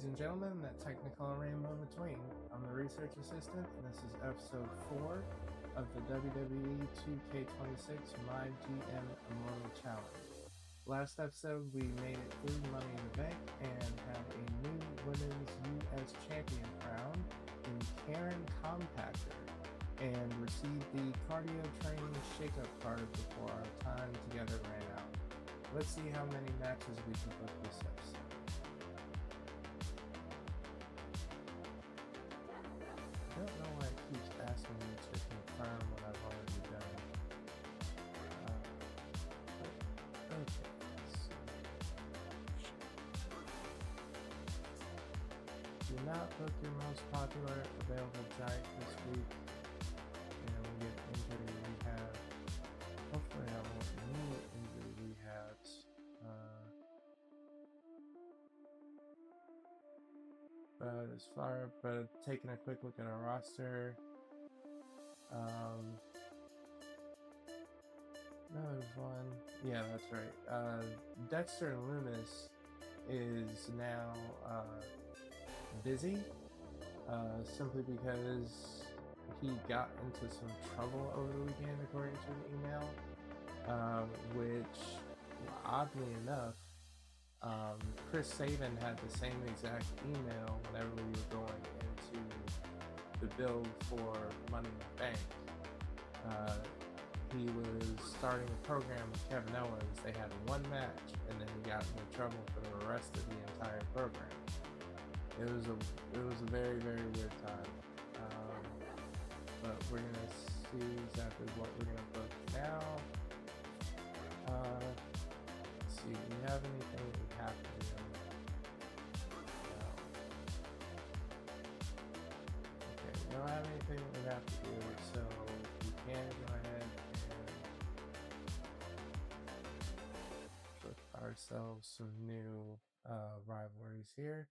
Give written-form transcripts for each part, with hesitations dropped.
Ladies and gentlemen, that technical rainbow in between. I'm the research assistant, and this is episode 4 of the WWE 2K26 My GM Immortal Challenge. Last episode, we made it through Money in the Bank and had a new women's US champion crown in Karen Compactor, and received the cardio training shakeup card before our time together ran out. Let's see how many matches we can book this episode. I don't know why it keeps asking me to confirm what I've already done. Okay, let's see. Do not book your most popular available giant this week, and we get injury rehab. Hopefully I won't need injury rehabs. But taking a quick look at our roster, no, there's one. Yeah, that's right. Dexter Loomis is now busy, simply because he got into some trouble over the weekend, according to the email, which, oddly enough, Chris Sabin had the same exact email whenever we were going into the build for Money in the Bank. He was starting a program with Kevin Owens. They had one match, and then he got into trouble for the rest of the entire program. It was a very, very weird time. But we're gonna see exactly what we're gonna book now. Let's see, do we have anything we have to do? No. Okay, we don't have anything that we have to do, so we can go ahead and book ourselves some new rivalries here.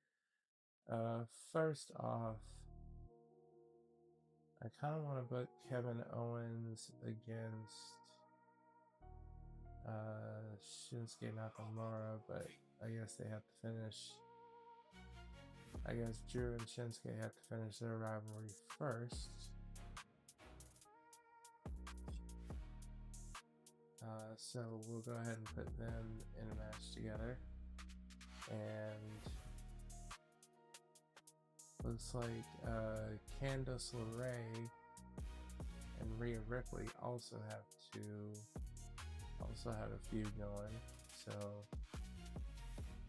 First off, I kind of want to book Kevin Owens against Shinsuke Nakamura, but I guess they have to finish. I guess Drew and Shinsuke have to finish their rivalry first. So we'll go ahead and put them in a match together. And looks like Candice LeRae and Rhea Ripley also have a feud going. So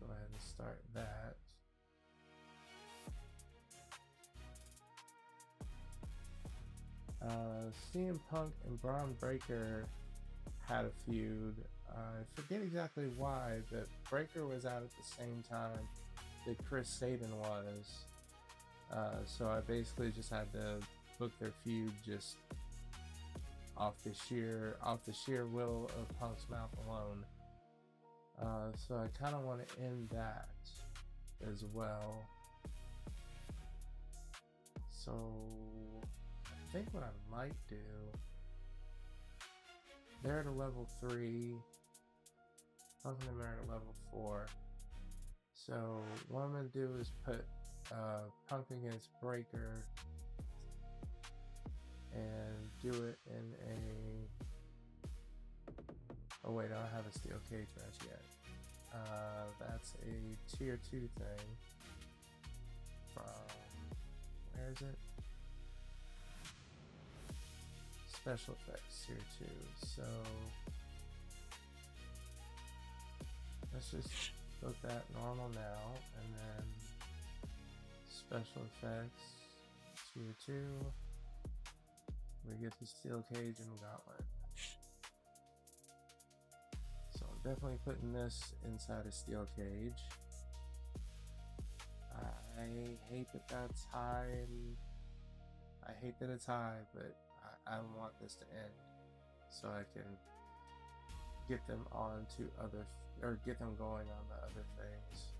go ahead and start that. CM Punk and Braun Breaker had a feud. I forget exactly why, but Breaker was out at the same time that Chris Sabin was. So I basically just had to book their feud just off the sheer will of Punk's mouth alone. So I kind of want to end that as well. So I think what I might do, they're at a level 3, Punk and them are at a level 4. So what I'm going to do is put Punk against Breaker and do it in a... Oh wait, I don't have a steel cage match yet. That's a tier 2 thing from... Where is it? Special effects tier 2. So let's just book that normal now, and then special effects tier 2. We get the steel cage and gauntlet. So I'm definitely putting this inside a steel cage. I hate that that's high. I hate that it's high, but I want this to end so I can get them on to get them going on the other things.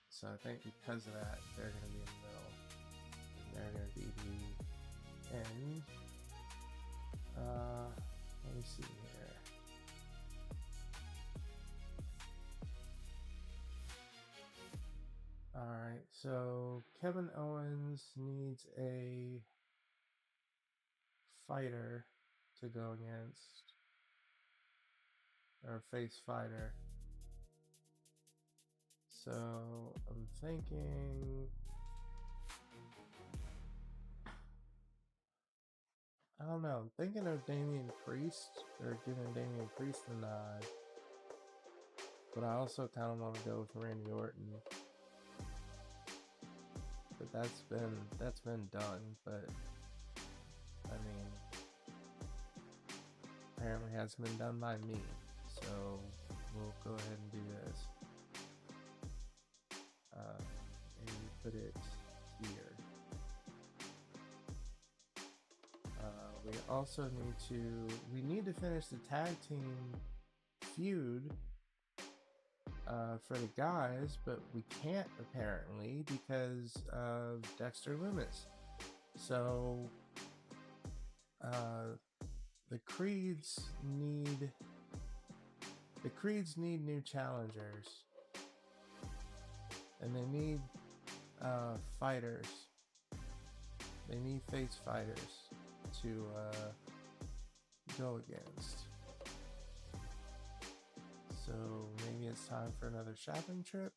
So I think because of that, they're going to be in the middle, and they're going to be the end. Let me see here. Alright, so Kevin Owens needs a fighter to go against, or face fighter. So I'm thinking, I don't know, I'm thinking of Damian Priest, or giving Damian Priest the nod. But I also kind of want to go with Randy Orton. But that's been done, but I mean, apparently hasn't been done by me. So we'll go ahead and do this. And put it here. We also need to finish the tag team feud for the guys, but we can't apparently because of Dexter Lumis. So the Creeds need new challengers, and they need fighters. They need face fighters to go against. So maybe it's time for another shopping trip.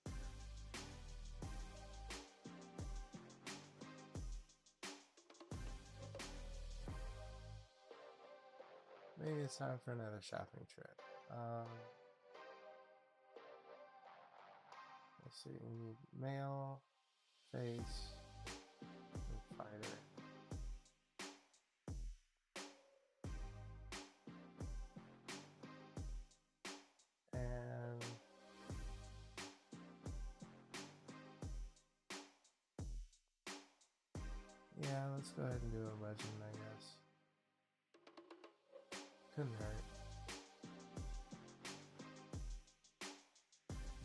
Maybe it's time for another shopping trip. Let's see, we need male, face, and fighter. And yeah, let's go ahead and do a legend, I guess. Couldn't hurt.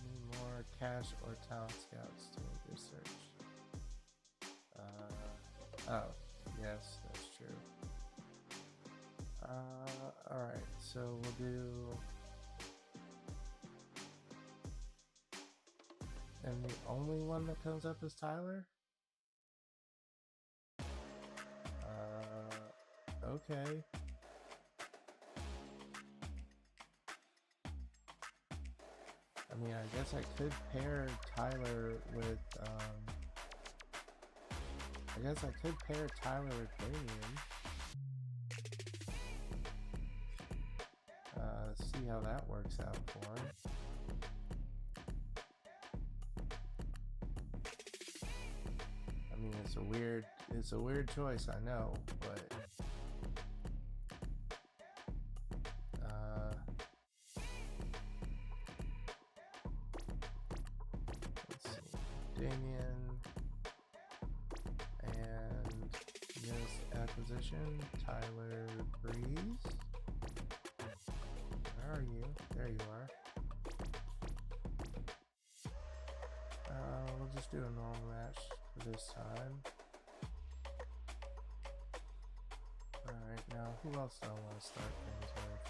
Need more cash or talent scouts to make this search. Oh, yes, that's true. Alright, so we'll do... And the only one that comes up is Tyler? Okay. I mean, I guess I could pair Tyler with, Damien. See how that works out for him. I mean, it's a weird choice, I know, but let's see, Damien and newest acquisition, Tyler Breeze. Where are you? There you are. We'll just do a normal match for this time. Alright, now who else do I want to start things with?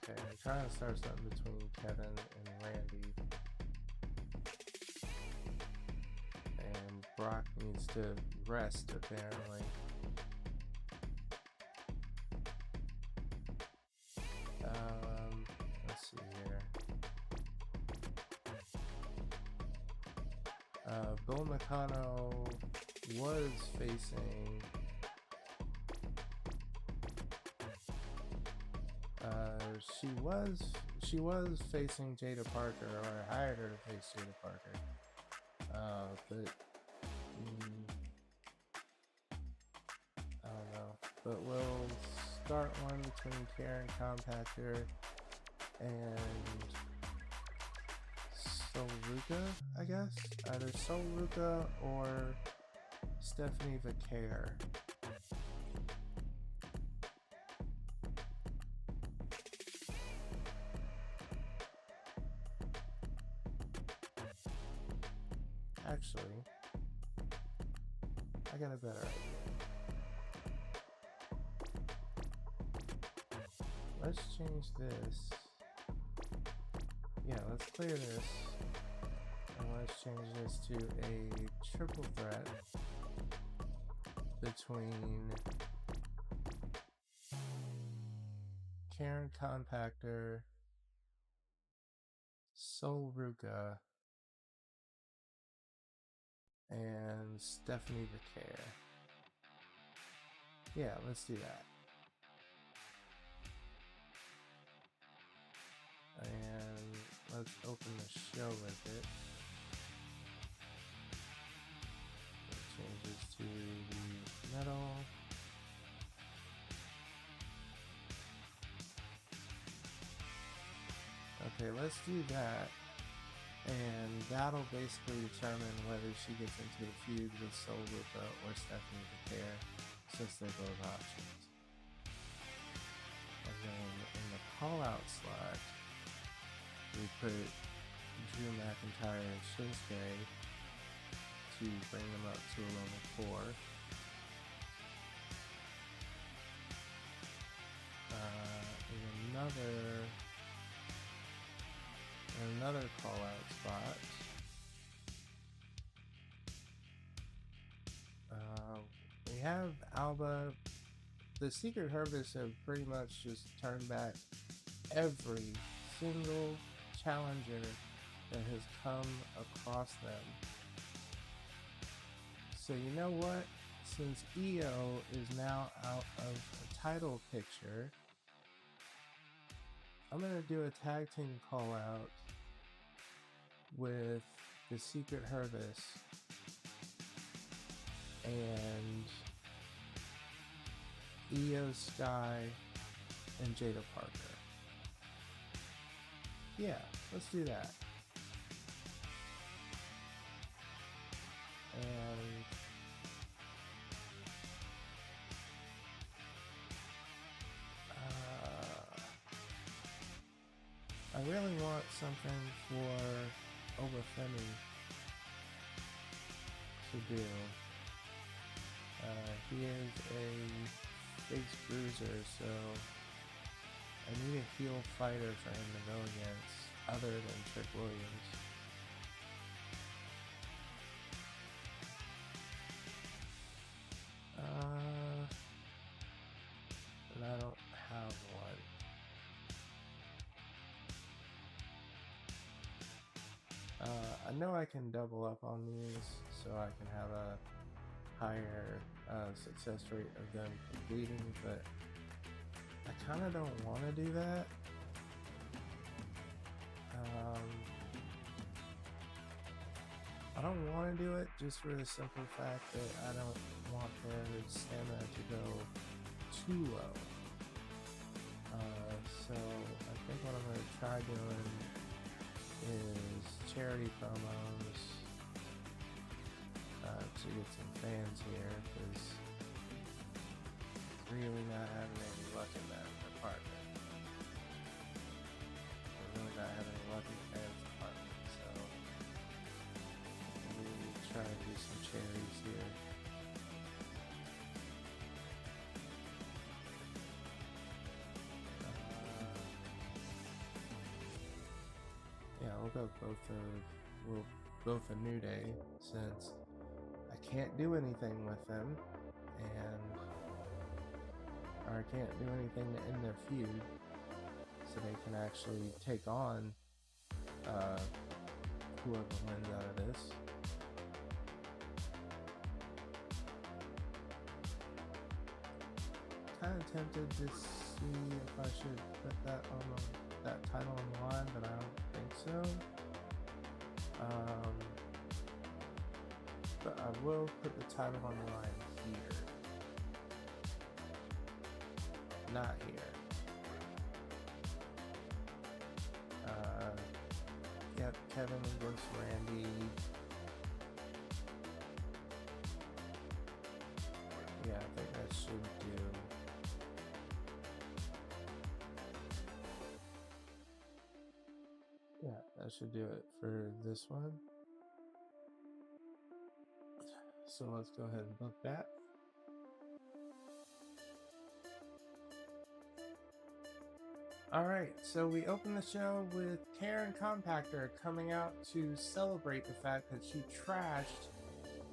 Okay, I'm trying to start something between Kevin and Randy. And Brock needs to rest, apparently. Let's see here. Bill Nakano was facing she was facing Jada Parker, or I hired her to face Jada Parker. But I don't know. But we'll start one between Karen Compactor and Solruka, I guess? Either Solruka or Stephanie Vaquer. Actually, I got a better idea. Let's change this. Yeah, let's clear this. And let's change this to a triple threat between Karen Compactor, Sol Ruka, and Stephanie Vicaire. Yeah, let's do that. And let's open the show with it. Change this to the metal. Okay, let's do that. And that'll basically determine whether she gets into a feud with Sol Ruka or Stephanie Vicaire, since they're both options. And then in the call-out slot, we put Drew McIntyre and Shinsuke to bring them up to a level 4. In another call-out spot, we have Alba. The Secret Harvest have pretty much just turned back every single challenger that has come across them. So you know what? Since Io is now out of the title picture, I'm going to do a tag team call out with the Secret Harvest and Io Sky and Jada Parker. Yeah, let's do that. And I really want something for Obafemi to do. He is a face bruiser, so I need a heel fighter for him to go against other than Trick Williams. And I don't have one. I know I can double up on these, so I can have a higher success rate of them completing, but I kind of don't want to do that. I don't want to do it just for the simple fact that I don't want their stamina to go too low. So I think what I'm going to try doing is charity promos to get some fans here, because really not having any luck in that department. We're really not having any luck in the fans department, so we'll try to do some charities here. Yeah, we'll go both a New Day, since I can't do anything with them, or I can't do anything to end their feud, so they can actually take on whoever wins out of this. Kind of tempted to see if I should put that title on the line, but I don't think so. But I will put the title on the line here, not here. Yep, Kevin versus Randy. Yeah, I think that should do. Yeah, that should do it for this one. so let's go ahead and book that. Alright, so we open the show with Karen Compactor coming out to celebrate the fact that she trashed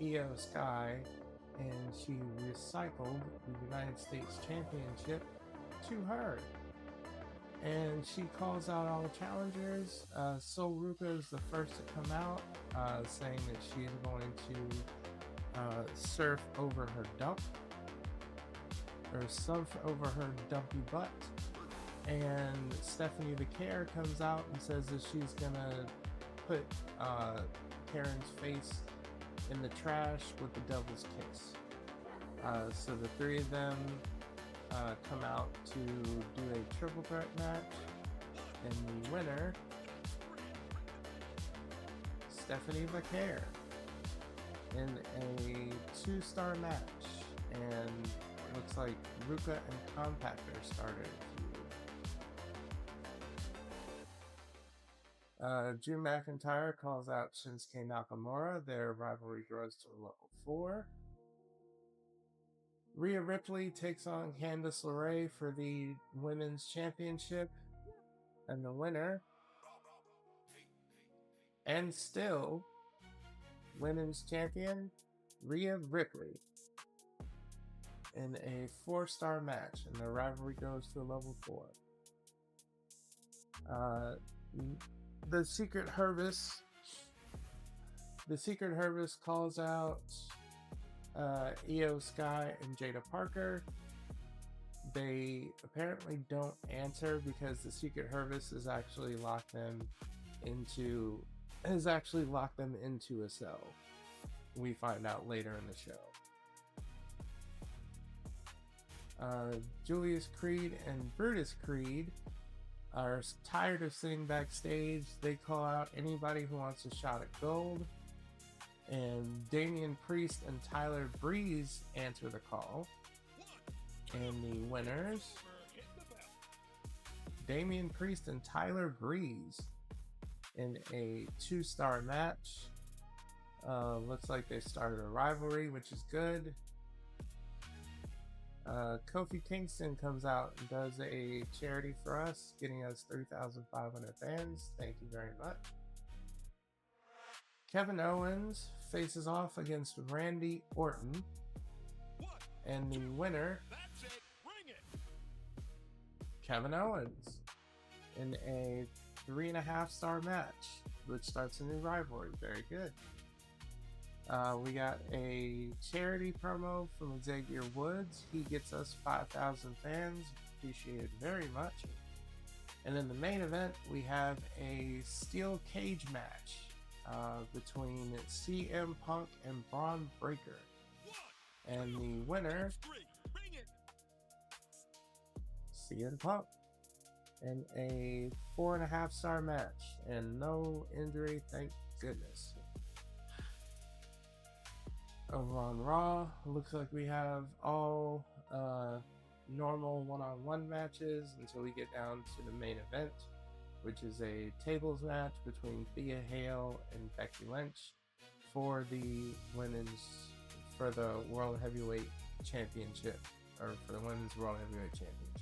Io Sky and she recycled the United States Championship to her. And she calls out all the challengers. Sol Ruka is the first to come out, saying that she is going to surf over her dump, or surf over her dumpy butt. And Stephanie the Care comes out and says that she's gonna put Karen's face in the trash with the devil's kiss. So the three of them come out to do a triple threat match, and the winner, Stephanie the Care, in a 2-star match. And it looks like Ruka and Compactor started. Drew McIntyre calls out Shinsuke Nakamura. Their rivalry grows to level 4. Rhea Ripley takes on Candice LeRae for the Women's Championship. And the winner, and still Women's Champion, Rhea Ripley, in a 4-star match. And their rivalry goes to level 4. The Secret Harvest calls out Io Sky and Jada Parker. They apparently don't answer because the Secret Harvest has actually locked them into a cell. We find out later in the show. Julius Creed and Brutus Creed are tired of sitting backstage. They call out anybody who wants a shot at gold, and Damian Priest and Tyler Breeze answer the call. And the winners, Damian Priest and Tyler Breeze, in a 2-star match. Looks like they started a rivalry, which is good. Kofi Kingston comes out and does a charity for us, getting us 3,500 fans. Thank you very much. Kevin Owens faces off against Randy Orton, and the winner, Kevin Owens, in a 3.5-star match, which starts a new rivalry. Very good. We got a charity promo from Xavier Woods. He gets us 5,000 fans. Appreciated very much. And in the main event, we have a steel cage match between CM Punk and Braun Breaker. And the winner, CM Punk, in a 4.5-star match. And no injury, thank goodness. Over on Raw, looks like we have all normal one-on-one matches until we get down to the main event, which is a tables match between Thea Hale and Becky Lynch for the World Heavyweight Championship, or for the Women's World Heavyweight Championship.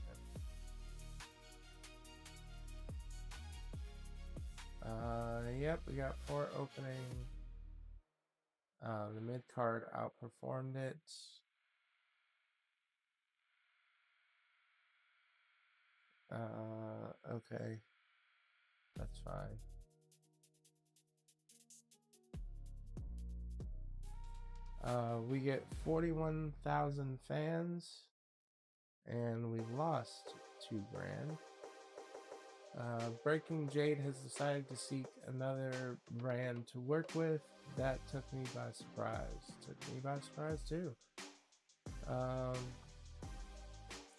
Yep, we got 4 opening. The mid-card outperformed it. Okay. That's fine. We get 41,000 fans, and we lost 2 grand. Breaking Jade has decided to seek another brand to work with. That took me by surprise. Took me by surprise too.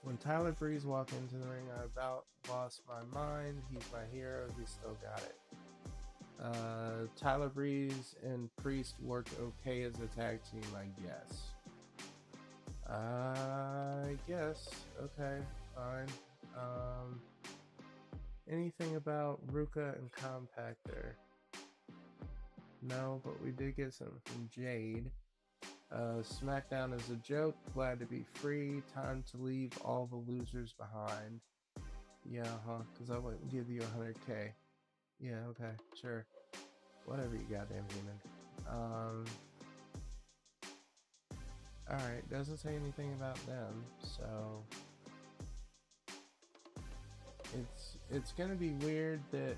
When Tyler Breeze walked into the ring, I about lost my mind. He's my hero. He still got it. Tyler Breeze and Priest worked okay as a tag team, I guess. Okay, fine. Anything about Ruka and Compactor? No, but we did get something from Jade. SmackDown is a joke. Glad to be free. Time to leave all the losers behind. Yeah, huh? Because I wouldn't give you 100K. Yeah, okay, sure. Whatever, you goddamn human. Alright, doesn't say anything about them, so it's gonna be weird that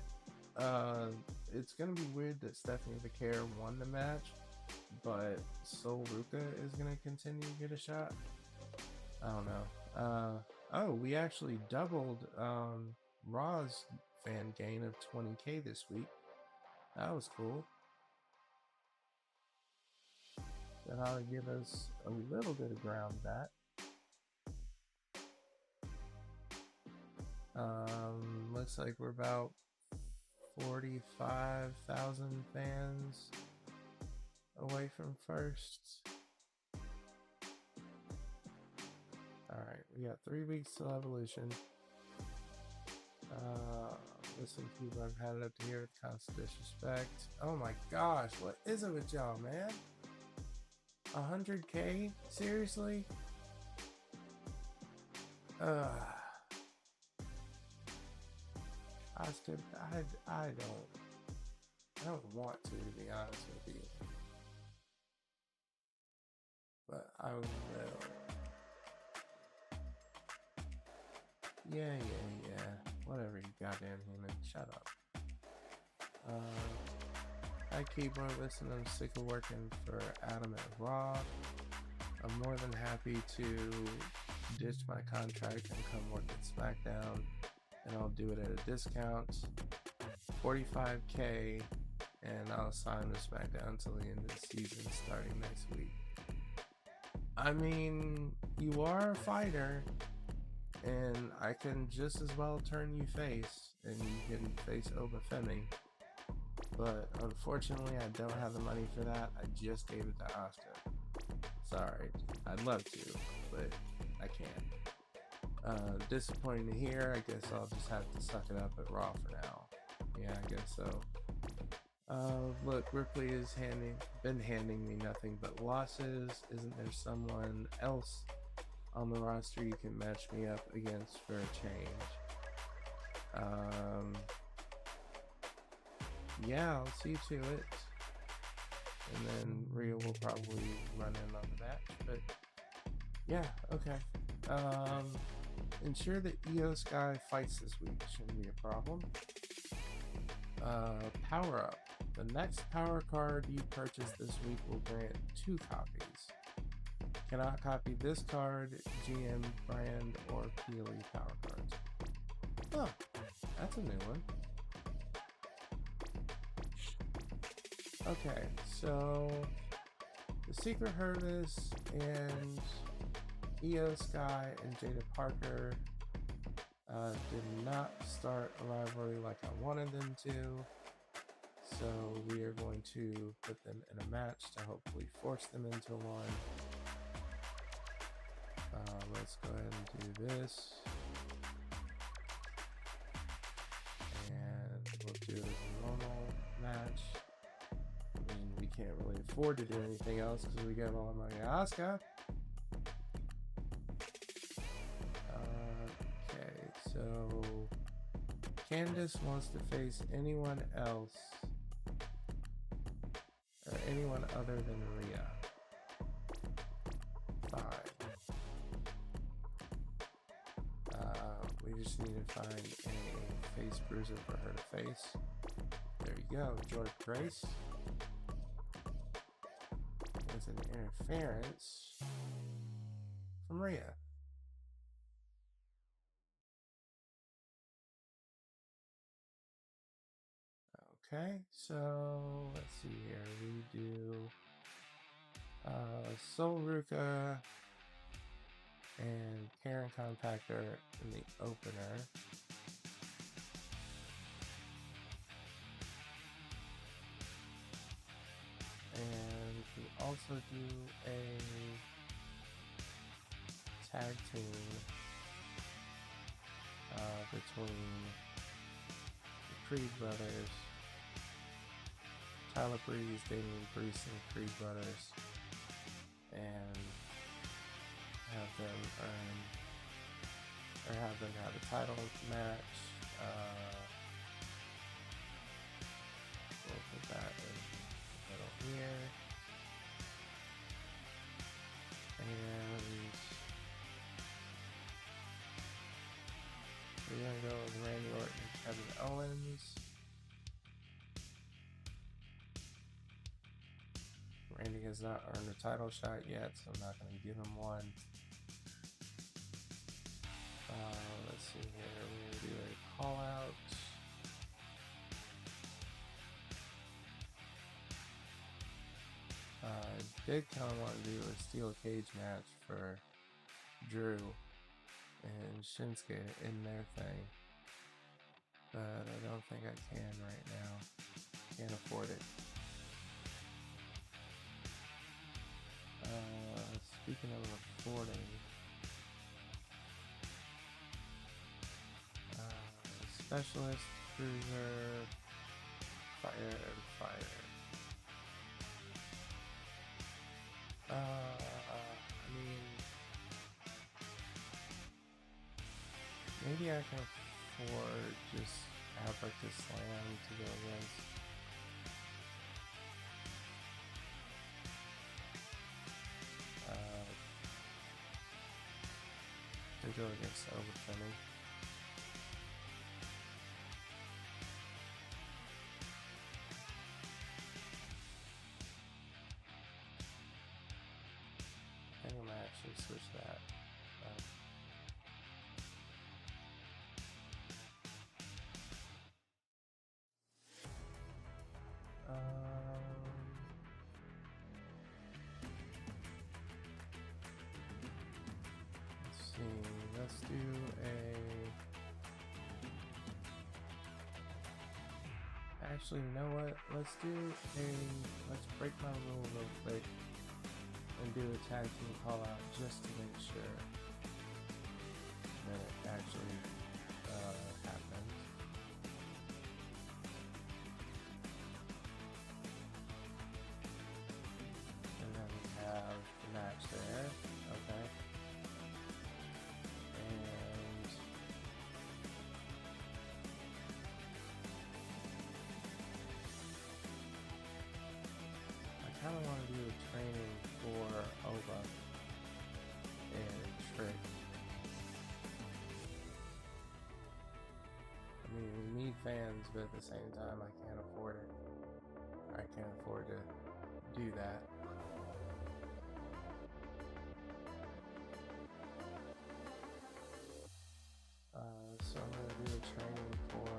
Stephanie Vaquer won the match, but Sol Ruka is gonna continue to get a shot. I don't know. Oh, we actually doubled Raw's fan gain of 20K this week. That was cool. That ought to give us a little bit of ground back. Looks like we're about 45,000 fans away from first. Alright, we got 3 weeks till Evolution. Listen, people, I've had it up to here with constant disrespect. Oh my gosh, what is it with y'all, man? 100K? Seriously? I don't want to be honest with you. But I will. Yeah. Whatever, you goddamn human. Shut up. Hi keyboard, listen, I'm sick of working for Adam at Raw. I'm more than happy to ditch my contract and come work at SmackDown, and I'll do it at a discount. 45K, and I'll sign with SmackDown until the end of the season starting next week. I mean, you are a fighter, and I can just as well turn you face, and you can face Obafemi. But unfortunately, I don't have the money for that. I just gave it to Asuka. Sorry, I'd love to, but I can't. Disappointing to hear. I guess I'll just have to suck it up at Raw for now. Yeah, I guess so. Look, Ripley has been handing me nothing but losses. Isn't there someone else on the roster you can match me up against for a change? Yeah, I'll see to it. And then Rhea will probably run in on the match, but yeah, okay. Ensure that Io Sky fights this week. Shouldn't be a problem. Power up. The next power card you purchase this week will grant 2 copies. Cannot copy this card, GM, brand, or PLE power cards. Oh, that's a new one. Okay, so the Secret Harvest and Io Sky and Jada Parker did not start a rivalry like I wanted them to, so we are going to put them in a match to hopefully force them into one. Let's go ahead and do this, and we'll do it as a normal match. I mean, we can't really afford to do anything else because we get all the money to Asuka. Okay, so Candice wants to face anyone else or anyone other than Rhea. Fine. We just need to find a face bruiser for her to face. There you go, George Grace. With an interference from Rhea. Okay, so let's see here. We do Sol Ruka and Karen Compactor in the opener. And we also do a tag team between the Creed brothers, Tyler Breeze, Damian Priest, and Creed brothers and have them earn, or have them have a title match. We'll put that in the middle here. And we're going to go with Randy Orton and Kevin Owens. Randy has not earned a title shot yet, so I'm not going to give him one. Let's see here. We're going to do a call out. I did kind of want to do a steel cage match for Drew and Shinsuke in their thing, but I don't think I can right now. Can't afford it. Speaking of affording, specialist, cruiser, fire. I mean, maybe I can afford just Albert to Slam to go against. To go against Overcoming. I think I'm gonna actually switch that. Let's see. Let's do Actually, you know what? Let's break my rule real quick and do a tag team call out just to make sure that it actually happens. And then we have the match there. Okay. And I kind of want to do a training for Oba and Trick. I mean, we need fans, but at the same time, I can't afford it. I can't afford to do that. So I'm going to do a training for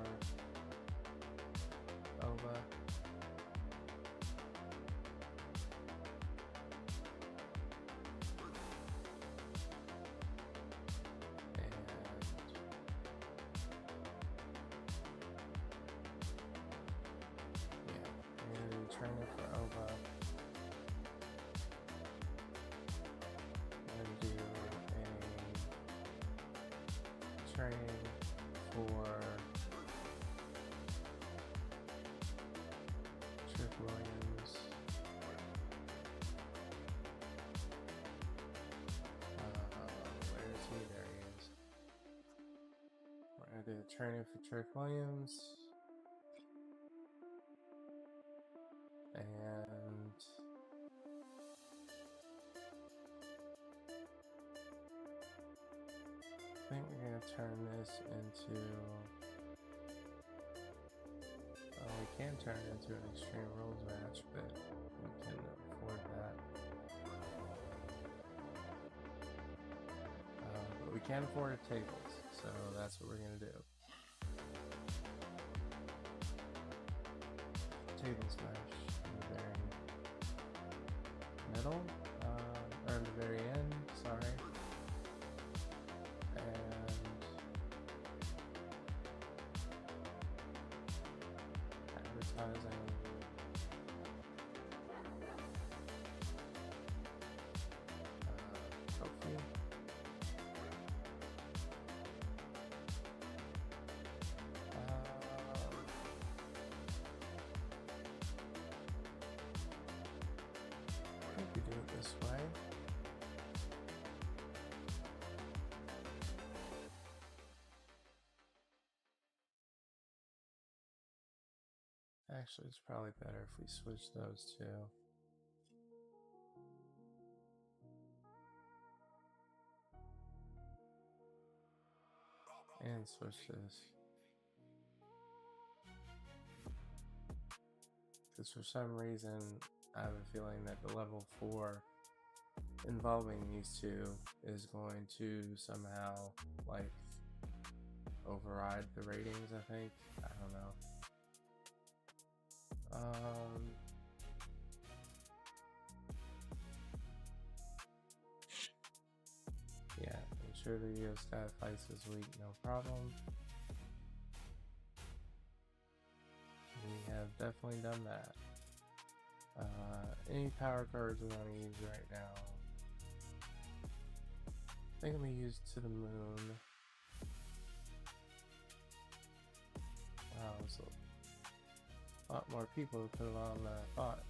Oba. Training for Oba, and do a training for Trick Williams. Where is he? There he is. We're gonna do a training for Trick Williams. And I think we're going to turn this into, we can turn it into an Extreme Rules match, but we can afford that. But we can't afford tables, so that's what we're going to do. Table smash. Very middle, or in the very end, sorry, and advertising, trophy, I think we do it this way. Actually, it's probably better if we switch those two. And switch this. Because for some reason, I have a feeling that the level 4 involving these two is going to somehow, like, override the ratings, I think. I don't know. Yeah, ensure the Io Sky fights this week, no problem. We have definitely done that. Any power cards we want to use right now? I think I'm going to use To the Moon. Wow, so a lot more people put it on than I thought.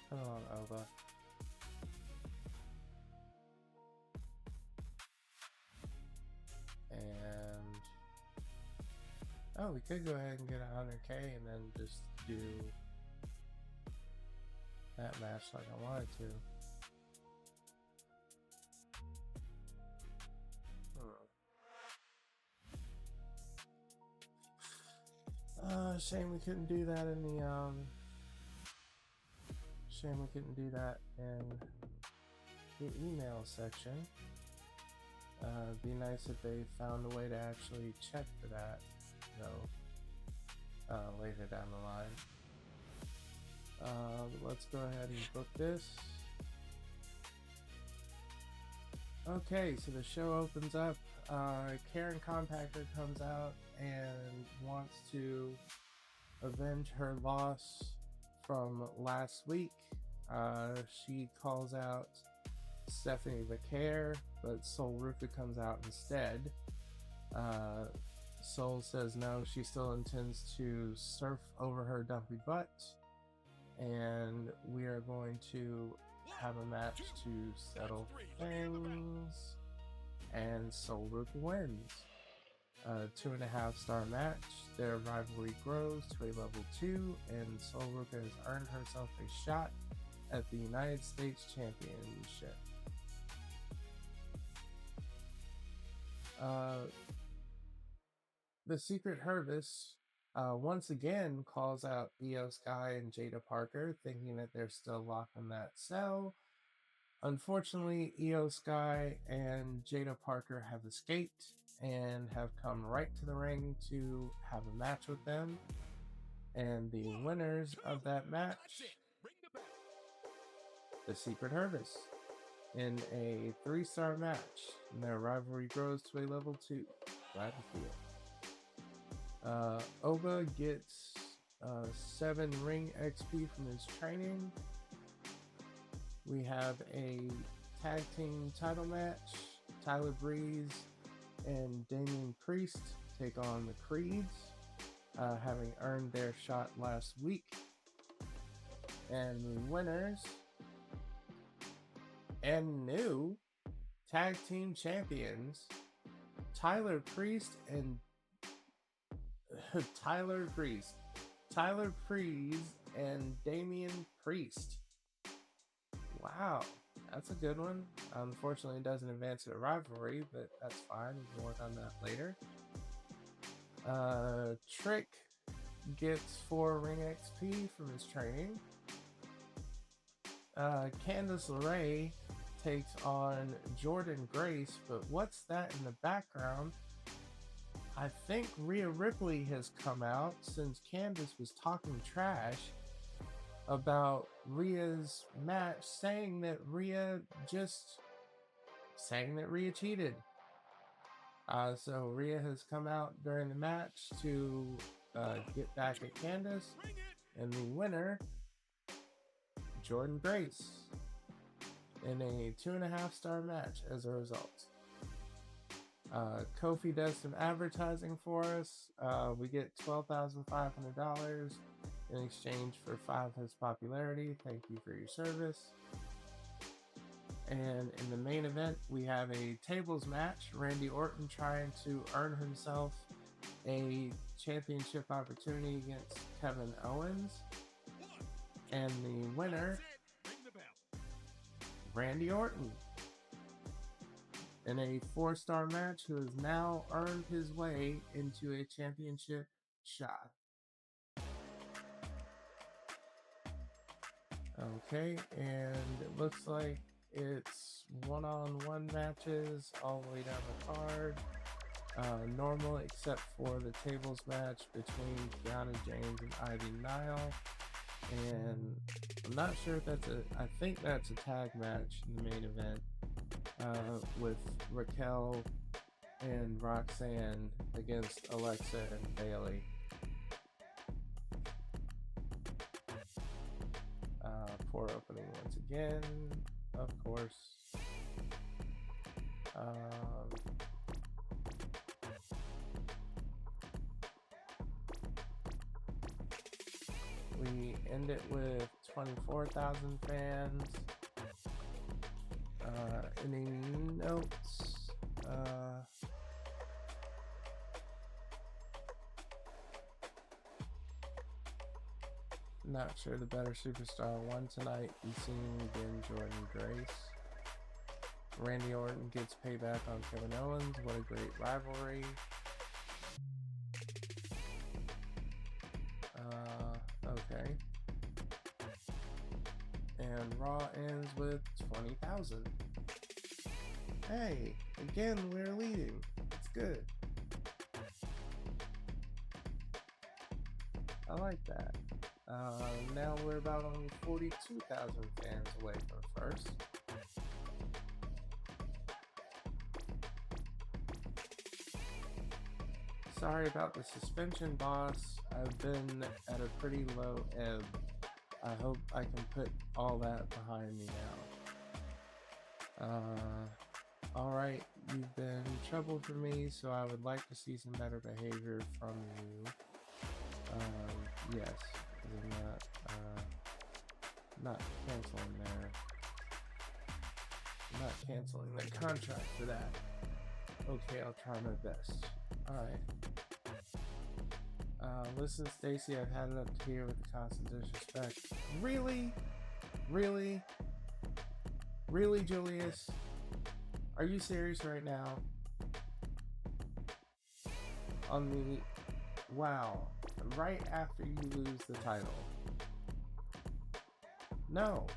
Put it on Oba. And oh, we could go ahead and get 100k and then just do that match like I wanted to. Shame we couldn't do that in the shame we couldn't do that in the email section. It'd be nice if they found a way to actually check for that, though, later down the line. Let's go ahead and book this. Okay, so the show opens up. Karen Compactor comes out and wants to avenge her loss from last week. She calls out Stephanie Vaquer, but Sol Ruka comes out instead. Sol says no, she still intends to surf over her dumpy butt, and we are going to have a match to settle things, and Sol Ruka wins. 2.5 star match. Their rivalry grows to a level 2, and Sol Ruka has earned herself a shot at the United States Championship. The Secret Hervis once again calls out Io Sky and Jada Parker, thinking that they're still locked in that cell. Unfortunately, Io Sky and Jada Parker have escaped and have come right to the ring to have a match with them. And the winners of that match, the Secret Hervis, in a 3-star match. And their rivalry grows to a level 2. Glad to feel. Oba gets 7 ring XP from his training. We have a tag team title match. Tyler Breeze and Damian Priest take on the Creeds, having earned their shot last week. And the winners and new tag team champions, Tyler Priest and Tyler Priest and Damian Priest. Wow, that's a good one. Unfortunately, it doesn't advance to a rivalry, but that's fine. We can work on that later. Trick gets 4 ring XP from his training. Candice LeRae takes on Jordan Grace, but what's that in the background? I think Rhea Ripley has come out since Candice was talking trash about Rhea's match, saying that Rhea cheated. So Rhea has come out during the match to get back at Candice, and the winner, Jordan Grace, in a 2.5-star match as a result. Kofi does some advertising for us. We get $12,500 in exchange for 5 his popularity. Thank you for your service. And in the main event, we have a tables match. Randy Orton trying to earn himself a championship opportunity against Kevin Owens. And the winner, Randy Orton, in a 4-star match, who has now earned his way into a championship shot. Okay, and it looks like it's one-on-one matches all the way down the card. Normal, except for the tables match between Kiana James and Ivy Nile. And I'm not sure if that's I think that's a tag match in the main event, with Raquel and Roxanne against Alexa and Bailey. Poor opening once again, of course. We end it with 24,000 fans. Any notes? Not sure the better superstar won tonight. Be seen again, Jordan Grace. Randy Orton gets payback on Kevin Owens. What a great rivalry. Okay. And Raw ends with 20,000. Hey, again, we're leading. It's good. I like that. Now we're about only 42,000 fans away from first. Sorry about the suspension, boss. I've been at a pretty low ebb. I hope I can put all that behind me now. Alright, you've been trouble for me, so I would like to see some better behavior from you. Yes, I'm not canceling I'm not canceling the contract for that. Okay, I'll try my best. Alright. Listen, Stacy, I've had it up to here with the constant disrespect. Really? Really? Really, Julius? Are you serious right now? On the... Wow. Right after you lose the title. No.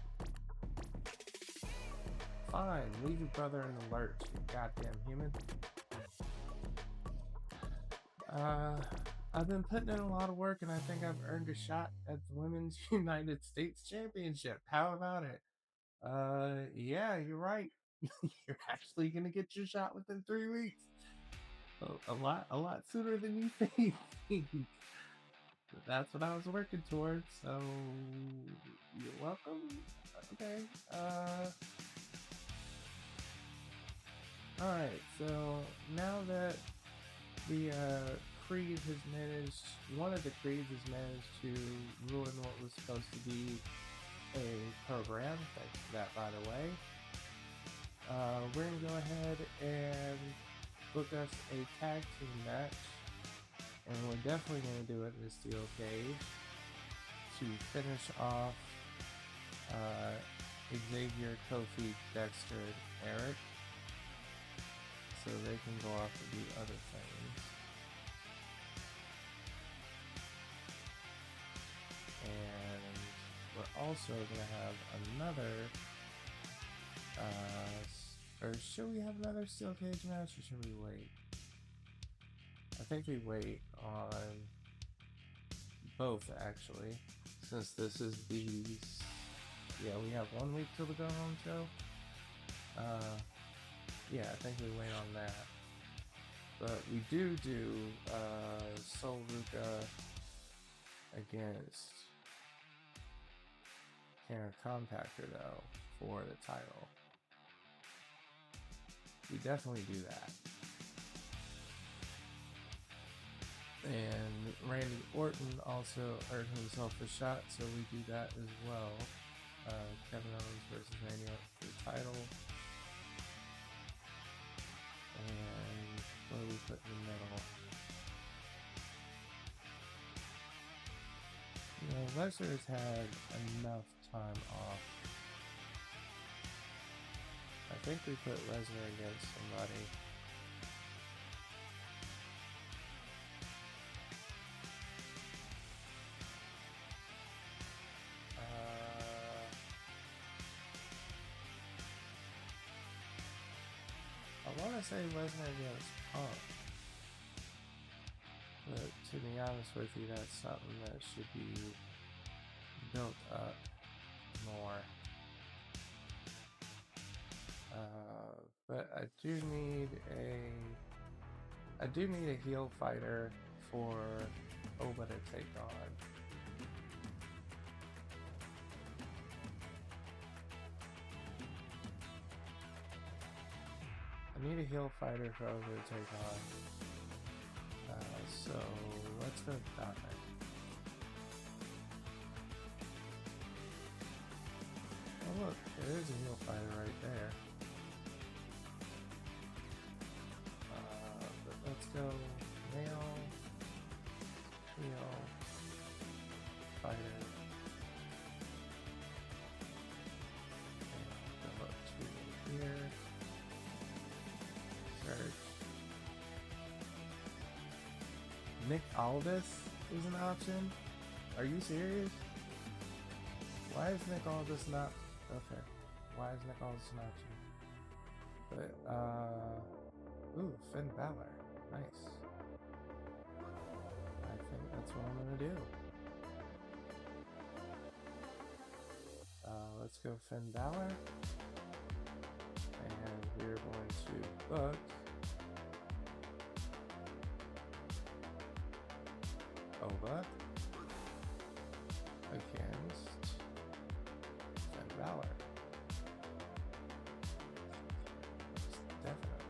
Fine, leave your brother in the lurch, you goddamn human. I've been putting in a lot of work, and I think I've earned a shot at the Women's United States Championship. How about it? Yeah, you're right. You're actually gonna get your shot within 3 weeks. A lot sooner than you think. That's what I was working towards, so you're welcome. Okay. Alright, so now that the Creed has managed, one of the Creeds has managed to ruin what was supposed to be a program. Thanks for that, by the way. We're going to go ahead and book us a tag team match. And we're definitely going to do it in a steel cage to finish off Xavier, Kofi, Dexter, and Eric, so they can go off and do other things. And we're also going to have another, or should we have another steel cage match, or should we wait? I think we wait on both, actually, since this is yeah, we have 1 week till the go home show. Yeah, I think we wait on that. But we do Sol Ruka against Karen Compactor, though, for the title. We definitely do that. And Randy Orton also earned himself a shot, so we do that as well. Kevin Owens versus Randy Orton for the title. And what do we put in the middle? Lesnar's had enough time off. I think we put Lesnar against somebody. I want to say Lesnar against Punk. But to be honest with you, that's something that should be built up more. But I do need a heel fighter for Oba to take on. I need a heel fighter for Oba to take on. So let's go Dominic. Oh look, there is a heel fighter right there. But let's go male, heel, fighter. And go up to here. Search. Nick Aldis is an option? Are you serious? Why is Nick Aldis not... Okay. Why is Nick Aldis an option? But, ooh, Finn Balor. Nice. I think that's what I'm gonna do. Let's go Finn Balor. And we're going to book... Oba against Finn Balor. Definitely.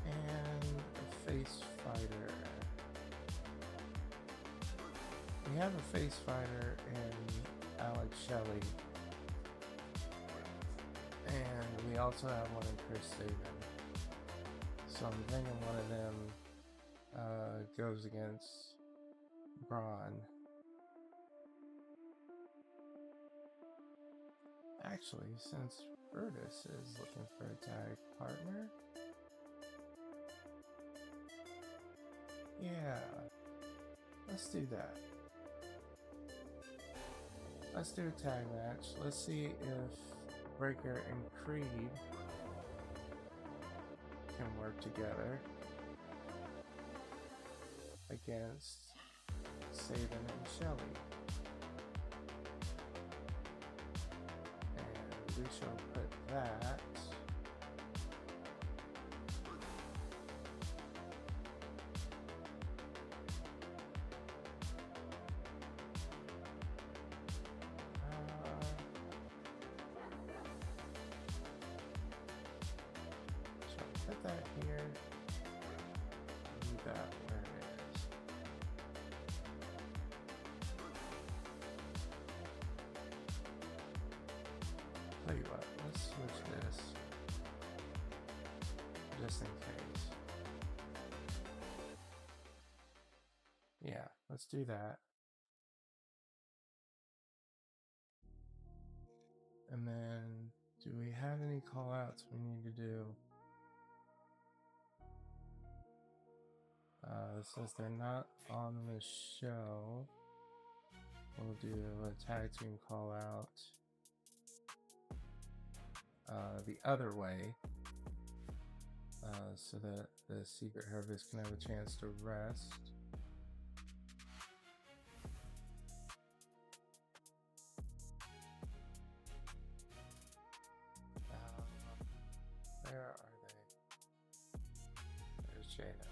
And a face fighter. We have a face fighter in Alex Shelley. And we also have one in Chris Sabin. So I'm thinking one of them goes against Braun. Actually, since Brutus is looking for a tag partner, yeah, let's do that. Let's do a tag match. Let's see if Breaker and Creed can work together against Sabin and Shelley. And we shall put that here. Leave that where it is. Tell you what, let's switch this just in case. Yeah, let's do that. And then, do we have any call outs we need to do? It says they're not on the show. We'll do a tag team call out the other way, so that the Secret Harvest can have a chance to rest. Where are they? There's Jada.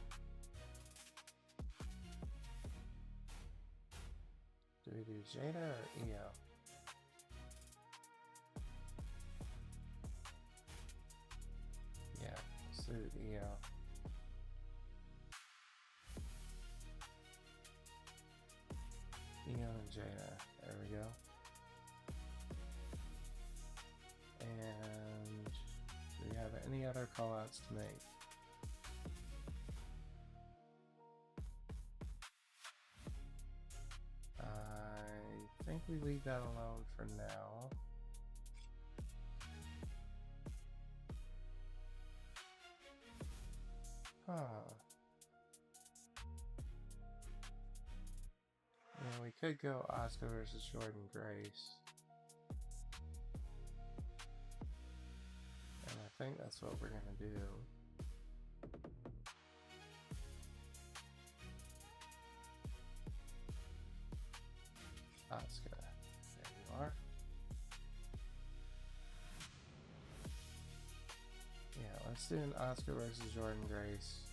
Do we do Jada or Io? Yeah, let's do Io. Io and Jada. There we go. And do we have any other call outs to make? we leave that alone for now. Yeah, we could go Asuka versus Jordan Grace. And I think that's what we're gonna do. Asuka. There you are. Yeah, let's do an Asuka versus Jordan Grace.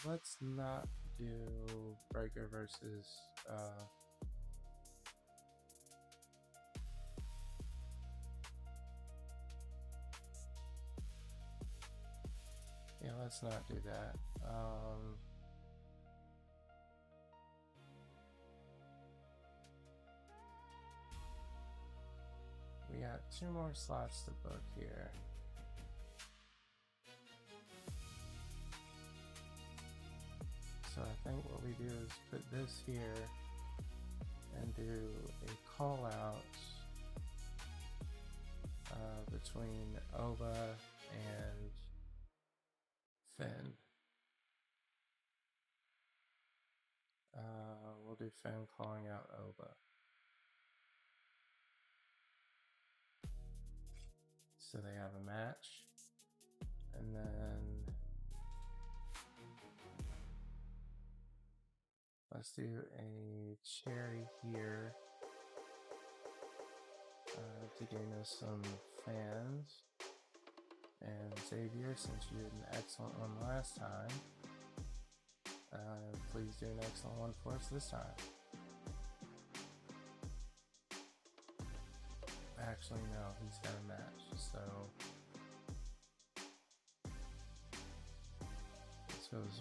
Let's not do Breaker versus yeah, let's not do that. We got 2 more slots to book here. So I think what we do is put this here and do a call out between Oba and Finn. We'll do Finn calling out Oba. So they have a match. And then let's do a cherry here to gain us some fans. And Xavier, since you did an excellent one last time, please do an excellent one for us this time. Actually, no, he's got a match, so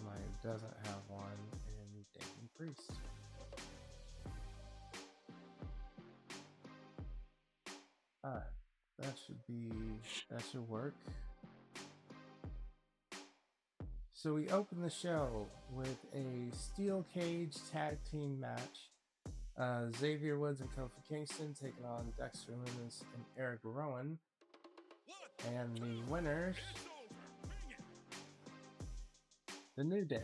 Mike doesn't have one, and Damien Priest. Alright, that should work. So we open the show with a steel cage tag team match. Xavier Woods and Kofi Kingston taking on Dexter Lumis and Eric Rowan. And the winners, The New Day,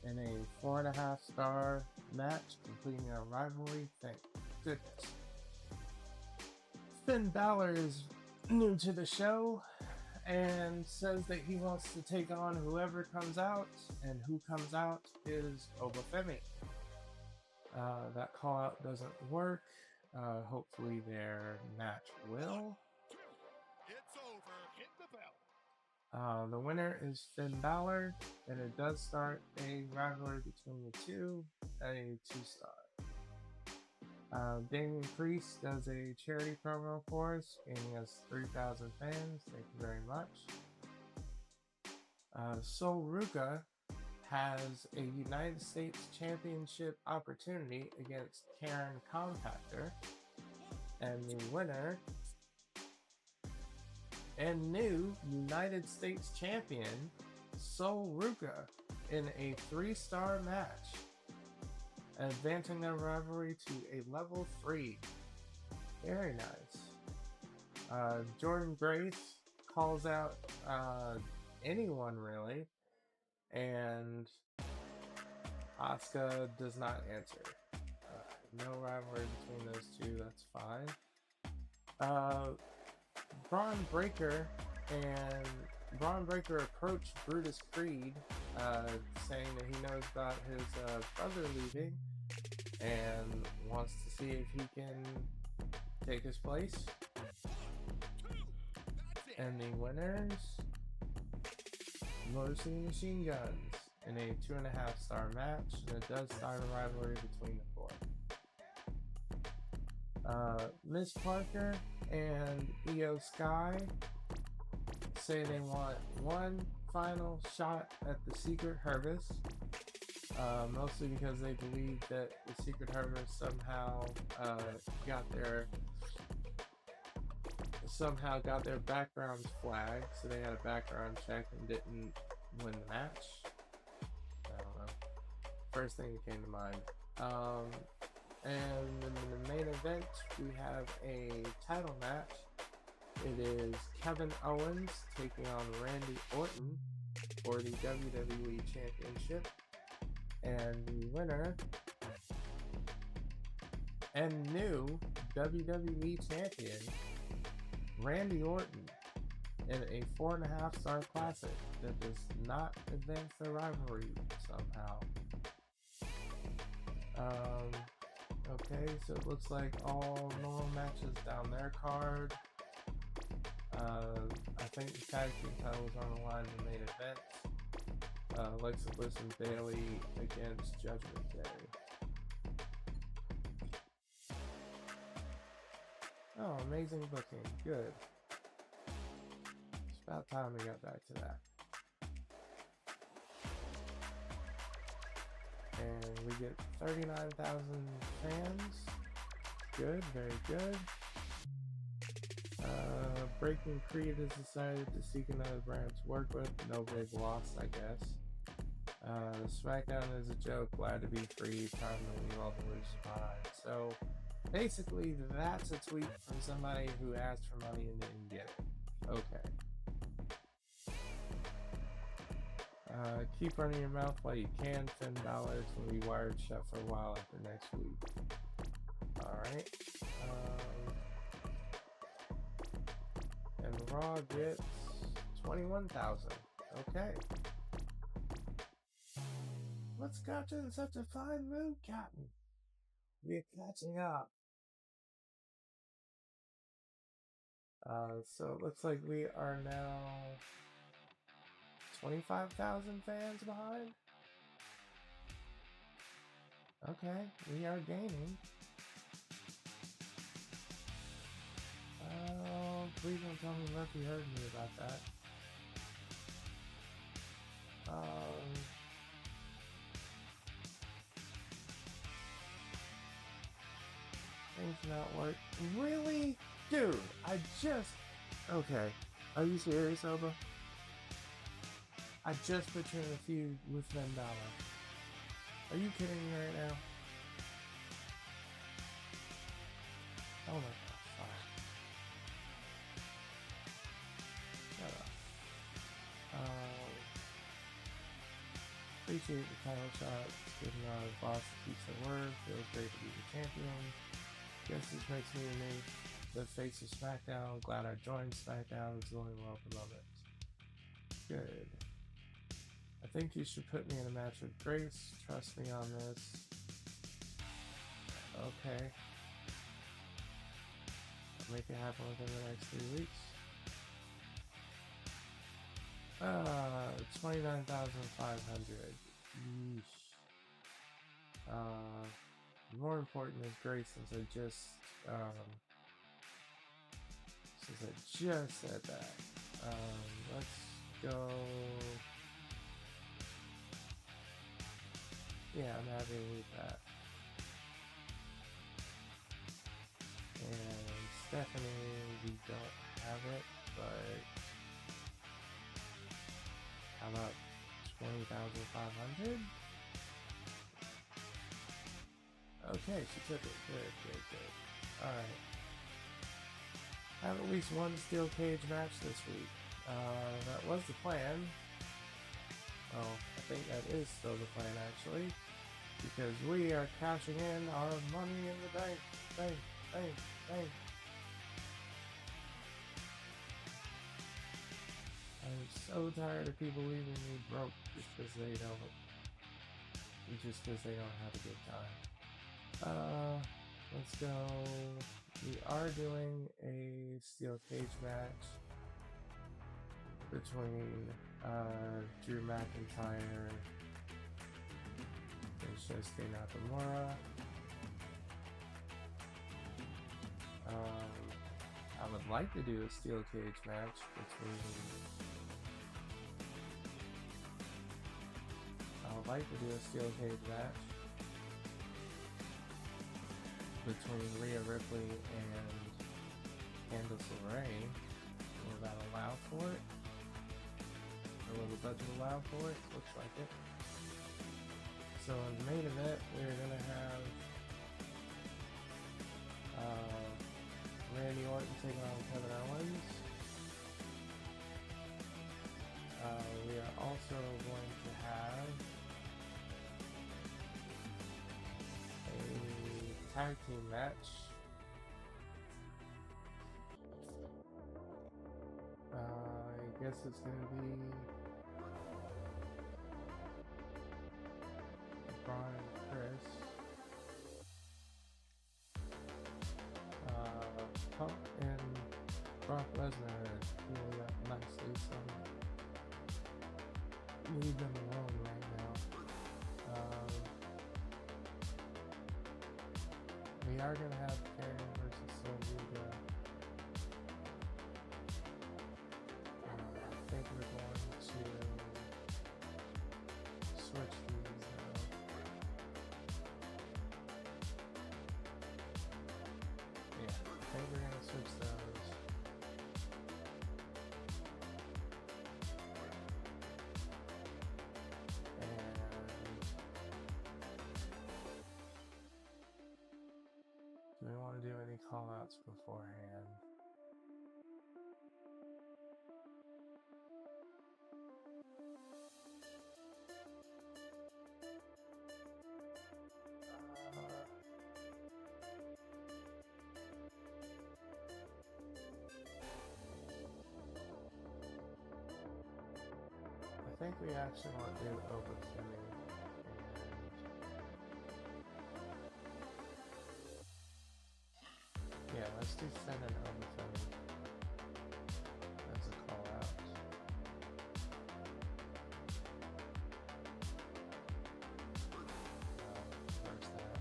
in a 4.5-star match, completing a rivalry. Thank goodness. Finn Balor is new to the show and says that he wants to take on whoever comes out, and who comes out is Oba Femi. That call out doesn't work. Hopefully their match will. It's over. Hit the bell. The winner is Finn Balor, and it does start a rivalry between the two, a 2-star. Damien Priest does a charity promo for us, gaining us 3,000 fans. Thank you very much. Sol Ruka has a United States Championship opportunity against Karen Compactor, and the winner and new United States Champion Sol Ruka in a 3-star match, advancing their rivalry to a level 3. Very nice. Jordan Grace calls out anyone really, and Asuka does not answer. No rivalry between those two, that's fine. Braun Breaker approached Brutus Creed, saying that he knows about his brother leaving and wants to see if he can take his place. And the winners, Motor City Machine Guns, in a 2.5-star match, and it does start a rivalry between the 4. Miss Parker and Io Sky say they want one final shot at the Secret Harvest, mostly because they believe that the Secret Harvest somehow got their somehow got their backgrounds flagged, so they had a background check and didn't win the match. I don't know. First thing that came to mind. And in the main event, we have a title match. It is Kevin Owens taking on Randy Orton for the WWE Championship. And the winner and new WWE Champion, Randy Orton, in a 4.5-star classic that does not advance the rivalry somehow. Okay, so it looks like all normal matches down their card. I think the tag team title was on the line in the main event. Alexa Bliss and Bayley against Judgment Day. Oh, amazing booking. Good. It's about time we got back to that. And we get 39,000 fans. Good, very good. Breaking Creed has decided to seek another brand to work with. No big loss, I guess. SmackDown is a joke. Glad to be free. Time to leave all the losers behind. So, basically, that's a tweet from somebody who asked for money and didn't get it. Okay. Keep running your mouth while you can. $10 will be wired shut for a while after next week. Alright. And Raw gets 21,000. Okay. What's got you in such a fine mood, Captain? We're catching up. So it looks like we are now 25,000 fans behind. Okay, we are gaining. Please don't tell me Murphy heard me about that. Things not work. Really? Dude, I just... Okay. Are you serious, Oba? I just put you in a feud with Finn Balor. Are you kidding me right now? Oh my god, fine. Shut up. Appreciate the title shot. Getting out of boss keeps the word. Feels great to be the champion. Guess this makes me the face of SmackDown. Glad I joined SmackDown. It's going well at the moment. Good. I think you should put me in a match with Grace. Trust me on this. Okay. I'll make it happen within the next 3 weeks. 29,500. Yeesh. More important is Grace, since I just said that. Let's go. Yeah, I'm happy with that. And Stephanie, we don't have it, but how about 20,500? Okay, she took it. Good. Alright. Have at least one steel cage match this week. That was the plan. Oh, I think that is still the plan, actually. Because we are cashing in our money in the bank. Bank. I'm so tired of people leaving me broke just because they don't have a good time. Let's go. We are doing a steel cage match between Drew McIntyre and Shinsuke Nakamura. I would like to do a steel cage match between Rhea Ripley and Candace LeRae. Will that allow for it? Or will the budget allow for it? Looks like it. So in the main event, we're gonna have Randy Orton taking on Kevin Owens. We are also going to have a tag team match. I guess it's going to be Braun and Chris. Punk and Brock Lesnar really up nicely, so leave them alone right now. We are going to have Karen versus Sylvia. I think we're going to switch these. Yeah, I think we're going to switch those. Do we want to do any call outs beforehand? I think we actually want to do overfilling. Yeah, let's do Finn and overfilling. That's a call out. Where's that?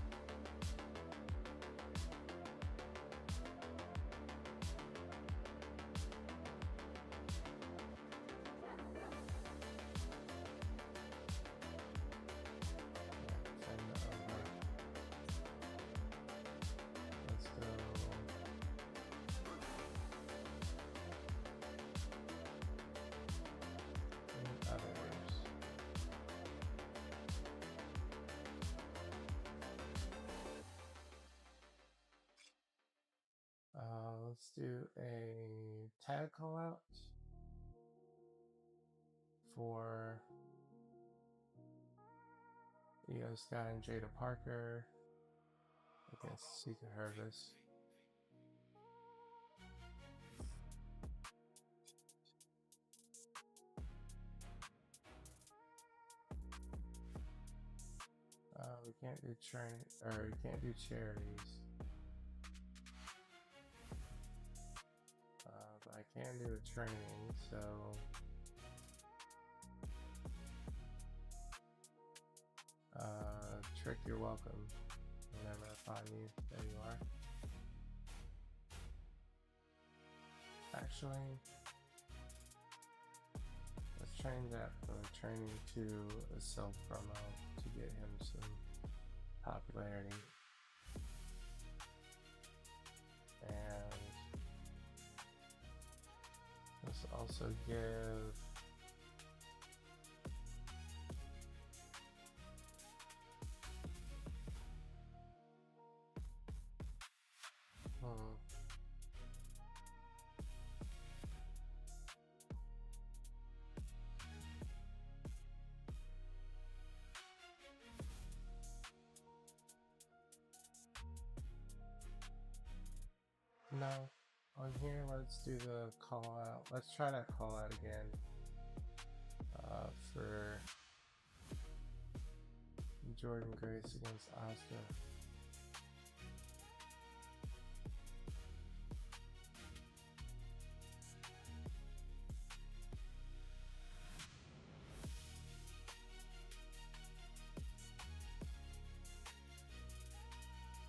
Let's do a tag call out for Io Sky and Jada Parker against Secret Harvest. We can't do we can't do charities. But I can do a training, so Trick, you're welcome. Whenever I find you, there you are. Actually, let's change that from training to a self promo to get him some popularity. And let's also give no, on here, let's do the call out. Let's try that call out again for Jordan Grace against Asuka.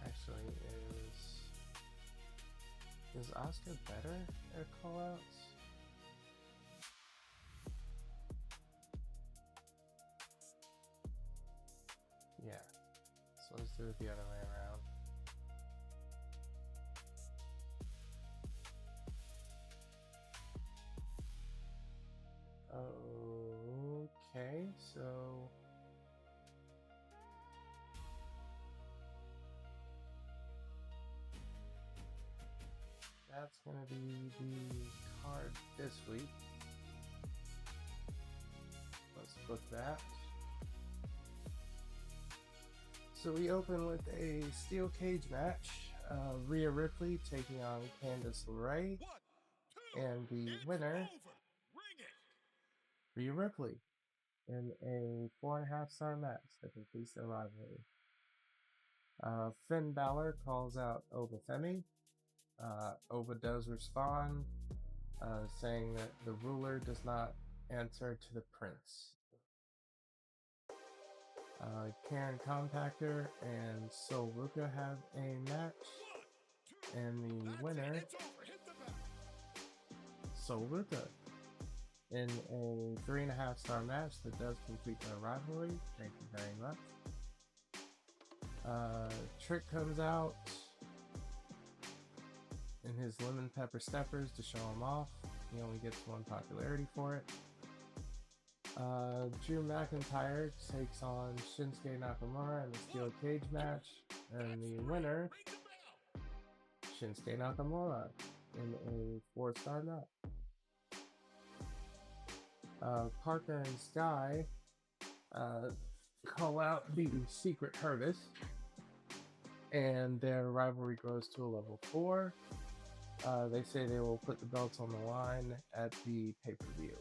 Actually, is Asuka better at callouts? Yeah. So let's do it the other way around. Okay, so that's gonna be the card this week. Let's book that. So we open with a steel cage match. Rhea Ripley taking on Candice LeRae. And the winner, Rhea Ripley, in a 4.5-star match that completes their rivalry. Finn Balor calls out Oba Femi. Oba does respond, saying that the ruler does not answer to the prince. Karen Compactor and Sol Ruka have a match, and the winner, Sol Ruka, in a 3.5-star match that does complete their rivalry. Thank you very much. Trick comes out in his lemon pepper steppers to show him off. He only gets 1 popularity for it. Drew McIntyre takes on Shinsuke Nakamura in the steel cage match, and the winner, Shinsuke Nakamura, in a 4-star match. Parker and Sky call out the Secret Harvest, and their rivalry grows to a level 4. They say they will put the belts on the line at the pay-per-view.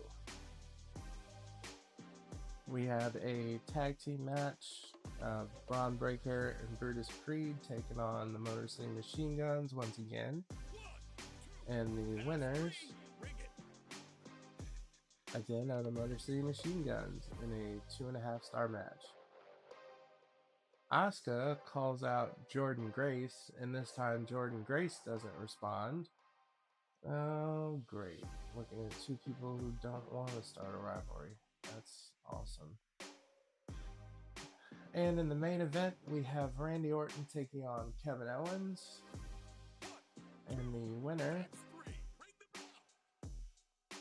We have a tag team match. Braun Breaker and Brutus Creed taking on the Motor City Machine Guns once again. And the winners, again, are the Motor City Machine Guns in a 2.5-star match. Asuka calls out Jordan Grace, and this time Jordan Grace doesn't respond. Oh, great. Looking at 2 people who don't want to start a rivalry. That's awesome. And in the main event, we have Randy Orton taking on Kevin Owens. And the winner,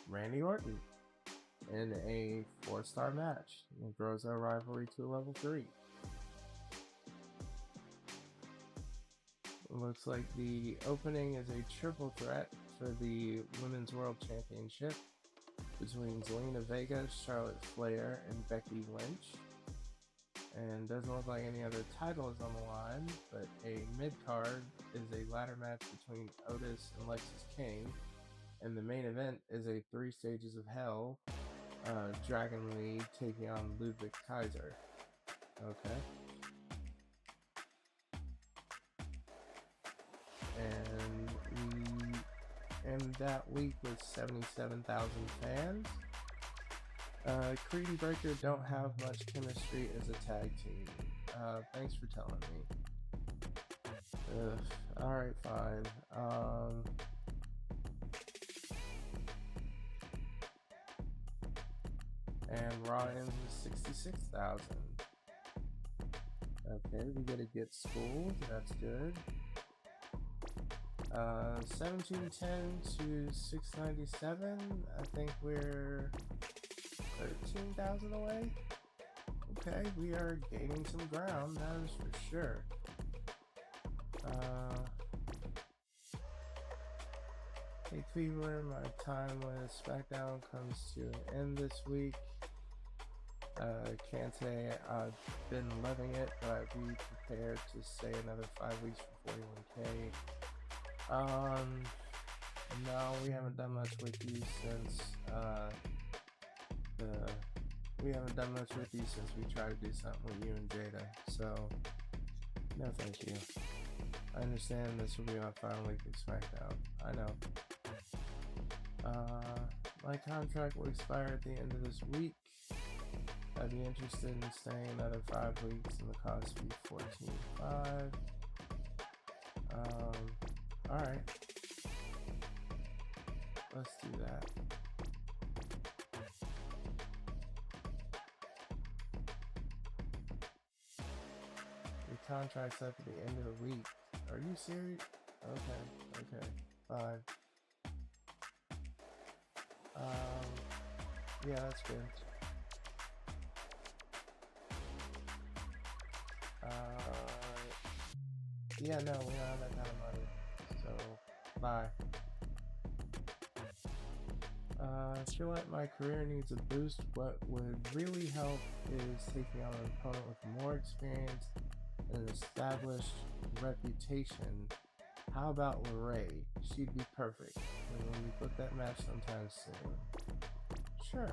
Randy Orton, in a 4-star match. It grows our rivalry to level 3. It looks like the opening is a triple threat for the Women's World Championship between Zelina Vega, Charlotte Flair, and Becky Lynch. And doesn't look like any other title is on the line, but a mid-card is a ladder match between Otis and Lexis King, and the main event is a 3 Stages of Hell, Dragon Lee taking on Ludwig Kaiser. Okay. And we end that week with 77,000 fans. Creed and Breaker don't have much chemistry as a tag team. Thanks for telling me. Alright, fine. And Raw ends with 66,000. Okay, we gotta get schooled. That's good. 1710 to 697. I think we're 13,000 away. Okay, we are gaining some ground, that is for sure. Hey Cleveland, my time with SmackDown comes to an end this week. Can't say I've been loving it, but I'd be prepared to stay another 5 weeks for 41K. No, we haven't done much with you since we tried to do something with you and Jada. So, no, thank you. I understand this will be my final week of SmackDown. I know. My contract will expire at the end of this week. I'd be interested in staying another 5 weeks, and the cost would be $14.5. Alright. Let's do that. Your contract's up at the end of the week. Are you serious? Okay, fine. Yeah, that's good. Yeah, no, we don't have that kind of money. So, bye. I feel like my career needs a boost. What would really help is taking on an opponent with more experience and an established reputation. How about Lorraine? She'd be perfect. And when you put that match sometime soon. Sure.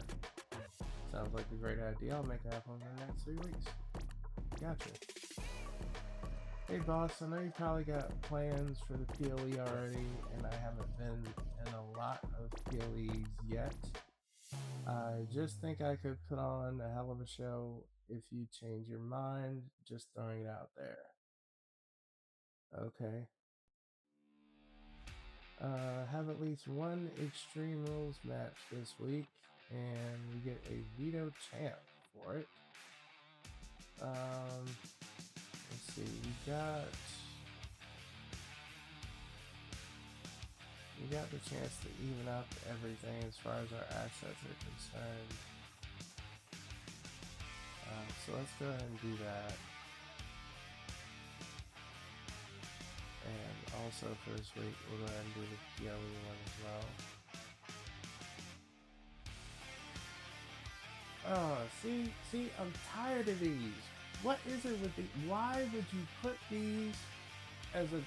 Sounds like a great idea. I'll make it happen in the next 3 weeks. Gotcha. Hey boss, I know you probably got plans for the PLE already, and I haven't been in a lot of PLEs yet. I just think I could put on a hell of a show if you change your mind, just throwing it out there. Okay. Have at least one Extreme Rules match this week, and we get a veto champ for it. Let's see, we got the chance to even up everything as far as our assets are concerned. So let's go ahead and do that. And also for this week, we'll go ahead and do the PLE one as well. Oh, see, I'm tired of these. What is it with the? Why would you put these as a?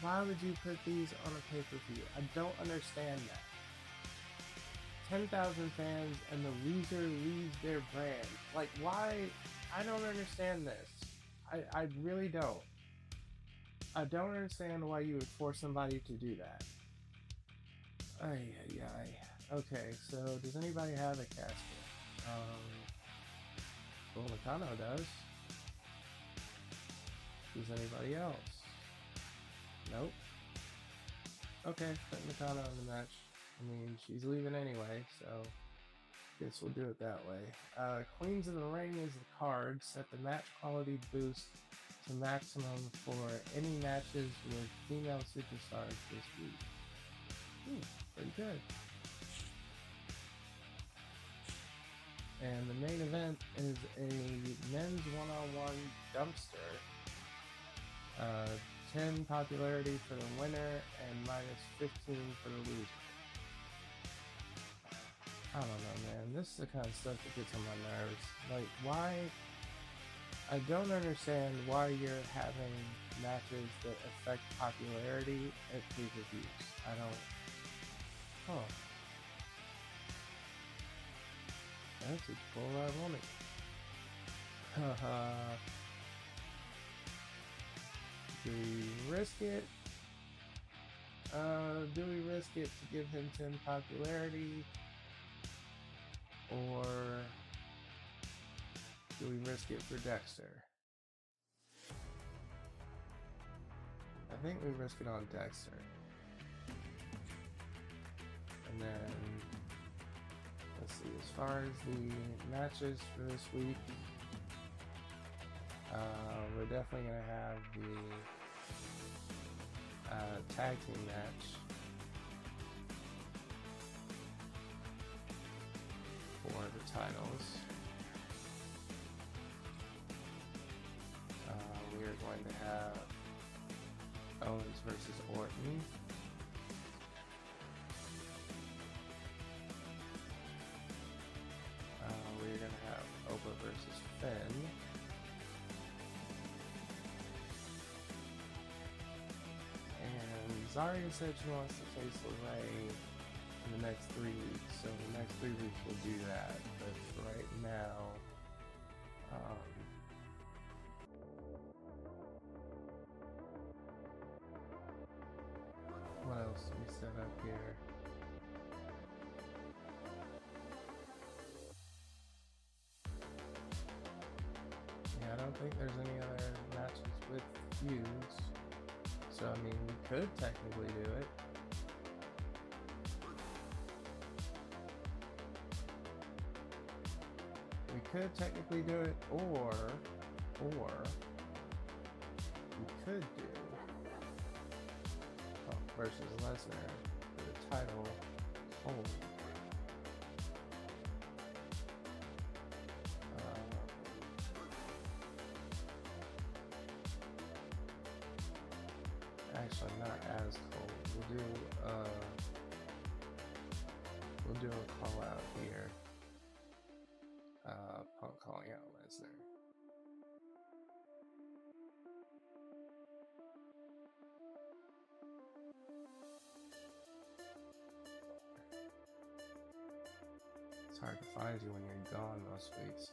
Why would you put these on a pay-per-view? I don't understand that. 10,000 fans and the loser leaves their brand. Like, why? I don't understand this. I really don't. I don't understand why you would force somebody to do that. Okay, so does anybody have a casket? Well, Nakano does. Does anybody else? Nope. Okay, put Nakano in the match. I mean, she's leaving anyway, so guess we'll do it that way. Queens of the Ring is the card. Set the match quality boost to maximum for any matches with female superstars this week. Pretty good. And the main event is a men's one-on-one dumpster. 10 popularity for the winner and minus 15 for the loser. I don't know, man. This is the kind of stuff that gets on my nerves. Like, why? I don't understand why you're having matches that affect popularity at pay-per-views. I don't. Huh. That's a full ironic. Haha. Do we risk it? Do we risk it to give him 10 popularity? Or do we risk it for Dexter? I think we risk it on Dexter. And then, let's see, as far as the matches for this week, we're definitely going to have the tag team match for the titles. We are going to have Owens versus Orton. We're going to have Oba versus Finn. And Zarya said she wants to face Lorraine in the next 3 weeks, so the next 3 weeks we'll do that. But for right now, what else do we set up here? Yeah, I don't think there's any other matches with feuds. So, I mean, we could technically do it. We could technically do it, or we could do versus Lesnar for the title hold. Actually, not as cold. We'll do a call out here. Punk calling out Lesnar. It's hard to find you when you're gone most weeks.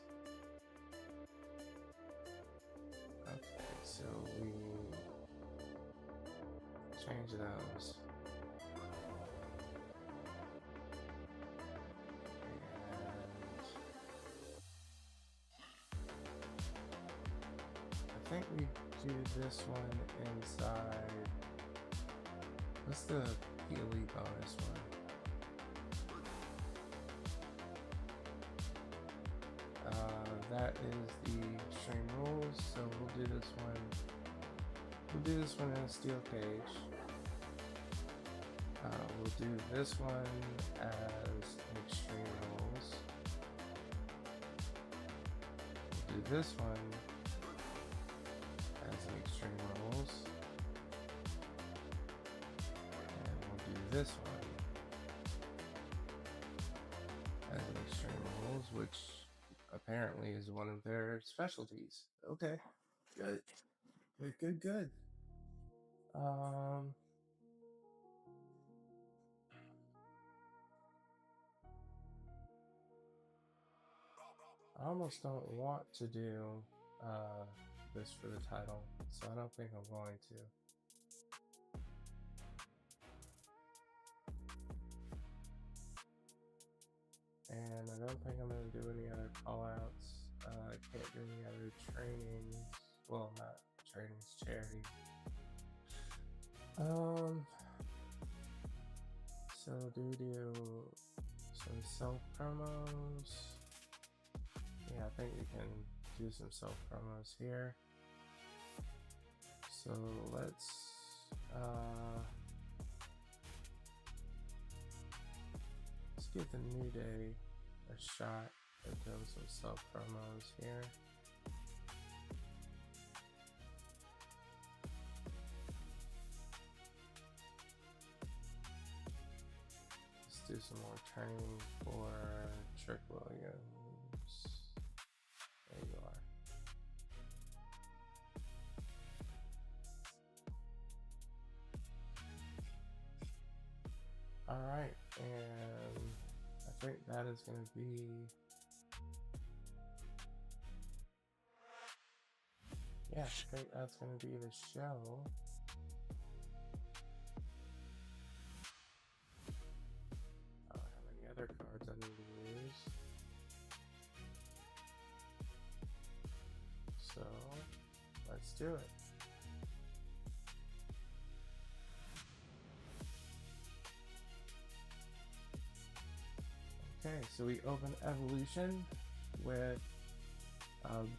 Okay, so we change those. I think we do this one inside. What's the elite bonus one? That is the Extreme Rules, so we'll do this one. We'll do this one in a steel cage. We'll do this one as an Extreme Rules. We'll do this one as an Extreme Rules. And we'll do this one as an Extreme Rules, which apparently is one of their specialties. Okay, good. I almost don't want to do this for the title, so I don't think I'm going to. And I don't think I'm going to do any other call-outs. I can't do any other trainings. Well, not trainings, charity. So do some self-promos. Yeah, I think we can do some self-promos here. So let's give the New Day a shot at doing some self-promos here. Let's do some more training for Trick Williams. There you are. Alright, and I think that is going to be I think that's going to be the show. I don't have any other cards I need to use. So, let's do it. Okay, so we open Evolution with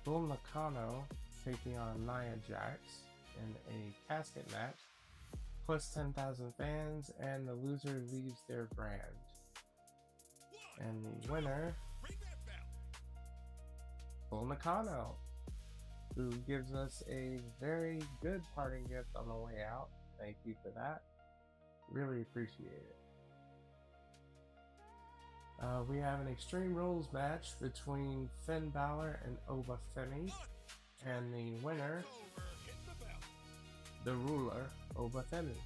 Bull Nakano taking on Nia Jax in a casket match, plus 10,000 fans, and the loser leaves their brand. And the winner, Bull Nakano, who gives us a very good parting gift on the way out. Thank you for that. Really appreciate it. We have an Extreme Rules match between Finn Balor and Oba Femi, and the winner, the ruler, Oba Femi,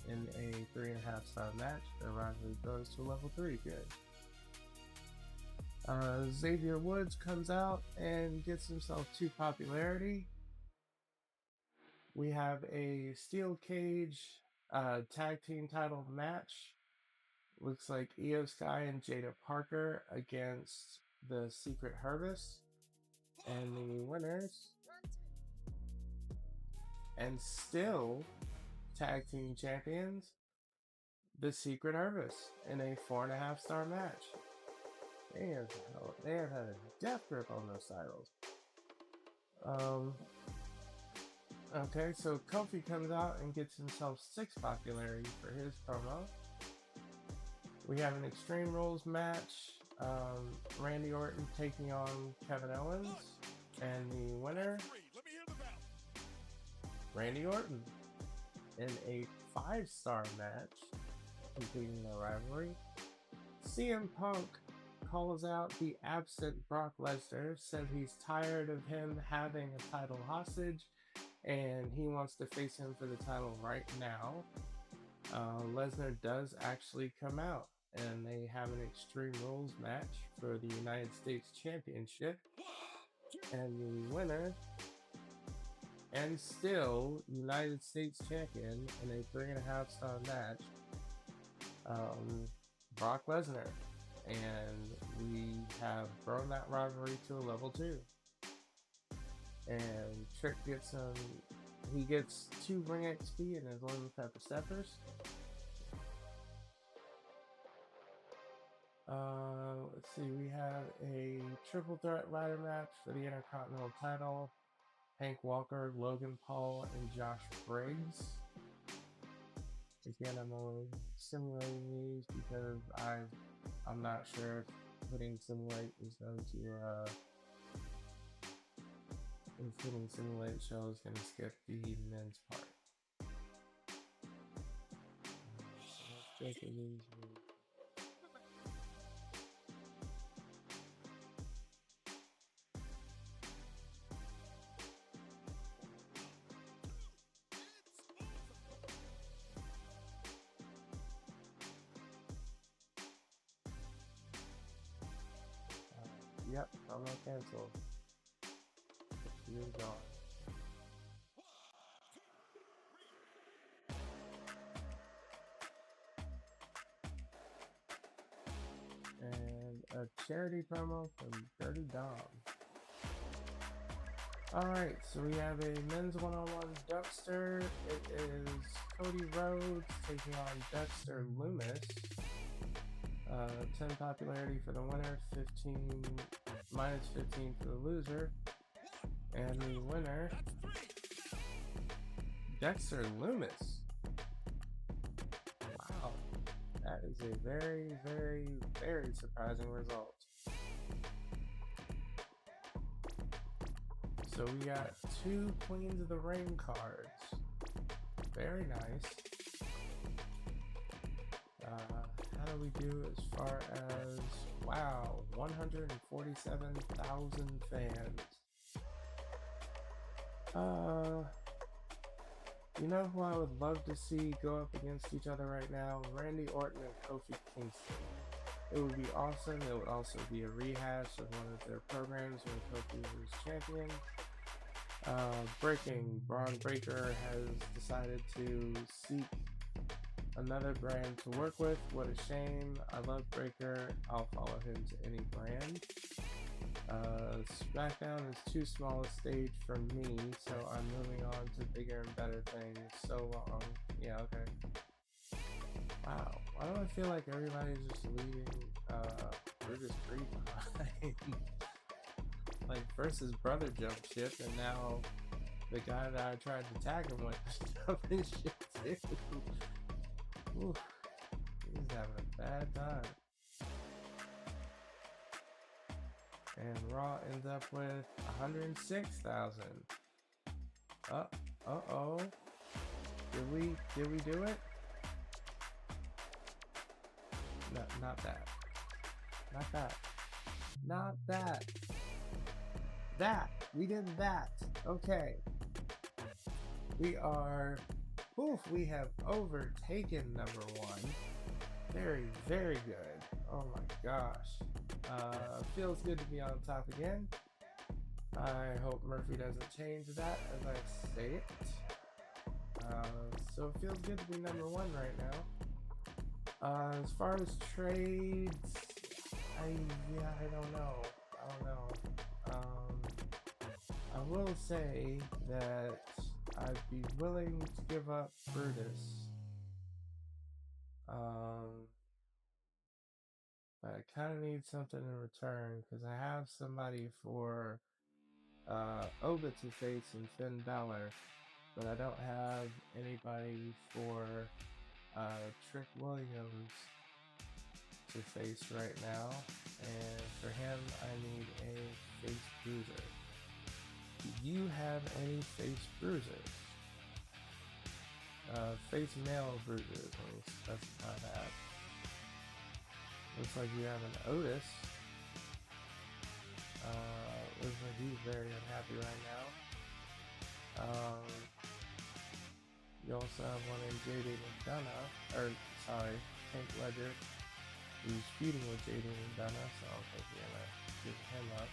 in a 3.5-star match. The rivalry goes to level 3. Good. Xavier Woods comes out and gets himself 2 popularity. We have a steel cage tag team title match. Looks like Io Sky and Jada Parker against the Secret Harvest. And the winners, and still tag team champions, the Secret Harvest, in a 4.5-star match. They have had a death grip on those titles. Okay, so Kofi comes out and gets himself 6 popularity for his promo. We have an Extreme Rules match. Randy Orton taking on Kevin Owens. And the winner, Randy Orton. In a 5-star match, completing the rivalry, CM Punk calls out the absent Brock Lesnar, says he's tired of him having a title hostage, and he wants to face him for the title right now. Lesnar does actually come out, and they have an Extreme Rules match for the United States Championship, and the winner, and still United States Champion in a 3.5-star match, Brock Lesnar. And we have grown that rivalry to a level 2. And Trick gets he gets 2 ring XP and his Lemon Pepper Steppers. Let's see, we have a triple threat ladder match for the Intercontinental title. Hank Walker, Logan Paul, and Josh Briggs. Again, I'm only simulating these because I'm not sure if hitting simulate is going to if hitting simulate show is going to skip the men's part. Let's check these. Yep, I'm gonna cancel. You're gone. And a charity promo from Dirty Dom. Alright, so we have a men's one-on-one Dexter. It is Cody Rhodes taking on Dexter Loomis. 10 popularity for the winner, minus 15 for the loser. And the winner, Dexter Loomis. Wow, that is a very, very, very surprising result. So we got 2 Queens of the Ring cards. Very nice. How do we do as far as, wow, 147,000 fans. You know who I would love to see go up against each other right now? Randy Orton and Kofi Kingston. It would be awesome. It would also be a rehash of one of their programs when Kofi was champion. Breaking, Braun Breaker has decided to seek another brand to work with. What a shame. I love Breaker. I'll follow him to any brand. SmackDown is too small a stage for me, so I'm moving on to bigger and better things. So long. Yeah, okay. Wow. Why do I feel like everybody's just leaving Brutus Creed behind? Like, first his brother jumped ship, and now the guy that I tried to tag him with is jumping ship too. Oof. He's having a bad time. And Raw ends up with 106,000. Uh-oh. Did we do it? No, not that. Not that. Not that. That. We did that. Okay. We are... Oof, we have overtaken number 1. Very, very good. Oh my gosh. Feels good to be on top again. I hope Murphy doesn't change that as I say it. So it feels good to be number 1 right now. As far as trades, I don't know. I will say that I'd be willing to give up Brutus. But I kind of need something in return because I have somebody for Oba to face and Finn Balor, but I don't have anybody for Trick Williams to face right now, and for him I need a face bruiser. Do you have any face bruisers? Face male bruisers, let me specify that. Looks like you have an Otis. Looks like he's very unhappy right now. You also have one in JD McDonough, or sorry, Hank Ledger, who's feuding with JD McDonough, so I don't think you're gonna give him up.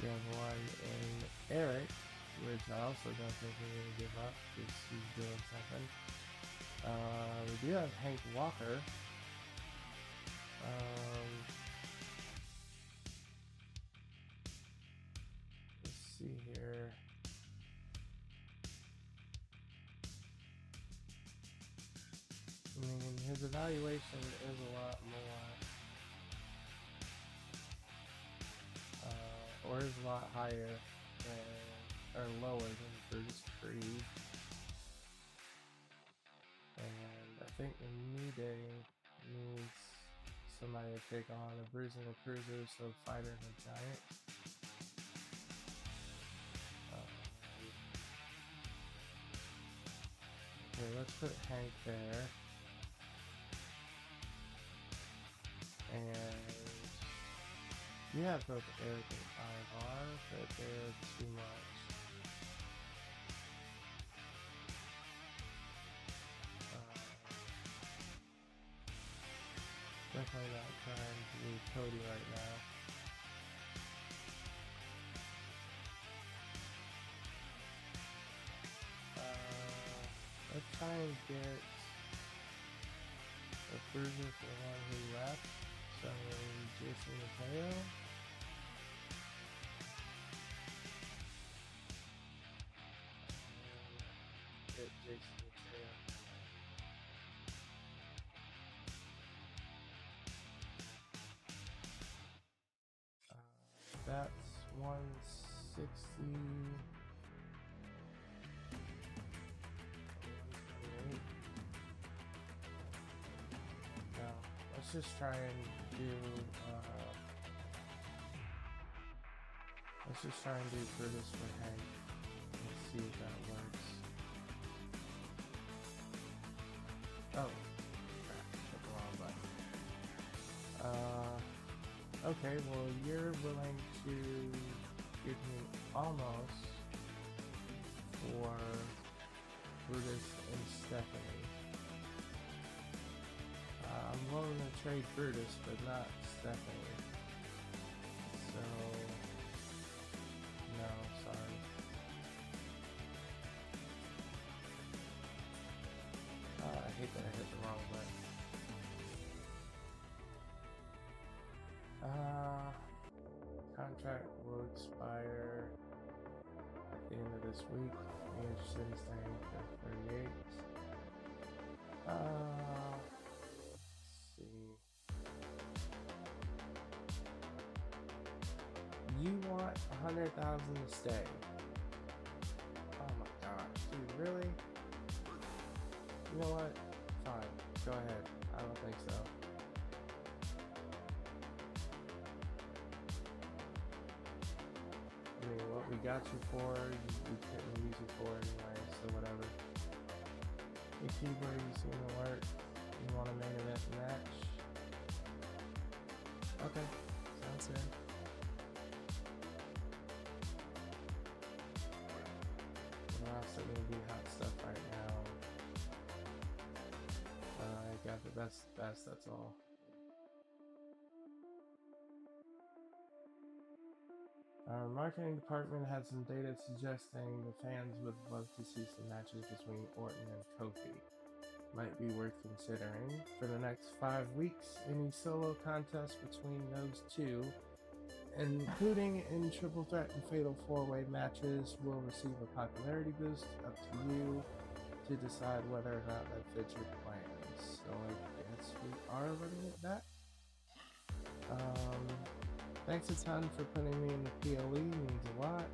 You have one in Eric, which I also don't think we're gonna give up because he's doing something. We do have Hank Walker. Let's see here. I mean, his evaluation is a lot more, or is a lot higher than, or lower than Bruce Creed. And I think the New Day needs somebody to take on a Bruiser and a Cruiser, so Fighter and a Giant. Okay, let's put Hank there. And you have both Eric and Ivar, but they're too much. Definitely not trying to do Cody right now. Let's try and get a bruiser for the one who left. So Jason Mateo. Get Jason Mateo. That's 160. 128. No, let's just try and do. Let's just try and do Curtis for Hank. Let's see if that works. Oh, crap! Hit the wrong button. Okay, well, you're willing to give me almost for Brutus and Stephanie. I'm willing to trade Brutus, but not Stephanie. So, no, sorry. I hate that I hit the wrong button. Contract will expire at the end of this week. You're interested in staying for 38. Let's see. You want 100,000 to stay. Oh my god, dude, really? You know what? Fine, go ahead. I don't think so. I mean, what we got you for, we couldn't use you for anyway, so whatever. Hey keyboard, you seen the work? You want a main event match? Okay, sounds good. We're also gonna do hot stuff right now. I got the best, that's all. Our marketing department had some data suggesting the fans would love to see some matches between Orton and Kofi. Might be worth considering. For the next 5 weeks, any solo contests between those two, including in triple threat and fatal 4-way matches, will receive a popularity boost. Up to you to decide whether or not that fits your plans. So I guess we are running it back. Thanks a ton for putting me in the PLE, means a lot.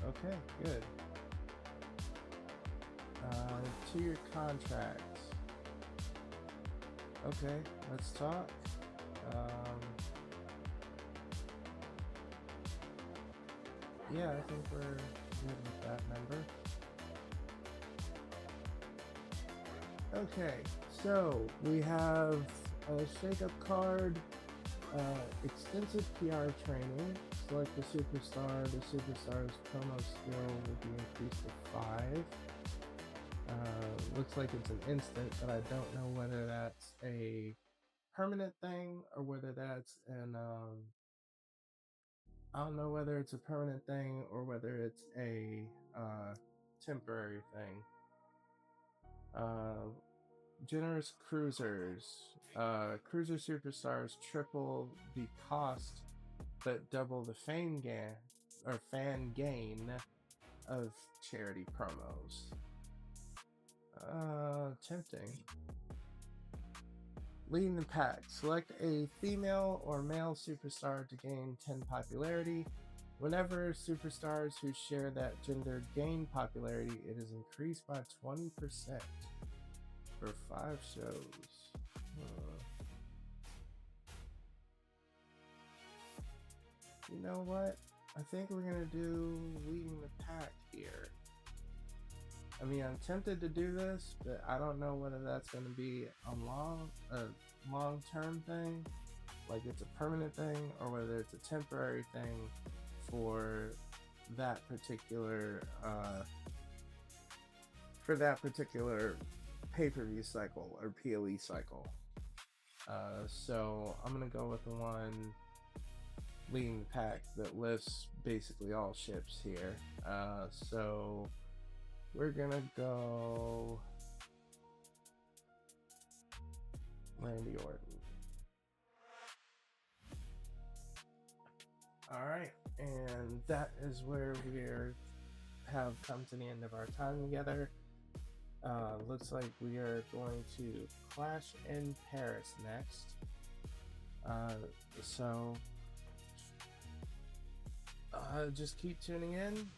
Okay, good. To your contracts. Okay, let's talk. Yeah, I think we're good with that member. Okay, so we have a shake-up card, extensive PR training. Select the superstar. The superstar's promo skill will be increased to 5. Looks like it's an instant, but I don't know whether that's a permanent thing or whether that's an I don't know whether it's a permanent thing or whether it's a temporary thing. Generous cruisers. Cruiser superstars triple the cost but double the fan gain of charity promos. Tempting. Leading the pack. Select a female or male superstar to gain 10 popularity. Whenever superstars who share that gender gain popularity, it is increased by 20% for 5 shows. You know what? I think we're gonna do leading the pack here. I mean, I'm tempted to do this, but I don't know whether that's going to be a long-term thing, like it's a permanent thing, or whether it's a temporary thing for that particular pay-per-view cycle or PoE cycle. So I'm gonna go with the one leading the pack that lifts basically all ships here. So we're gonna go Randy Orton. Alright, and that is where we have come to the end of our time together. Looks like we are going to Clash in Paris next. So just keep tuning in,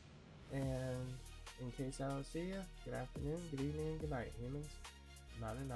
and in case I don't see you, good afternoon, good evening, and good night, humans. Nanu.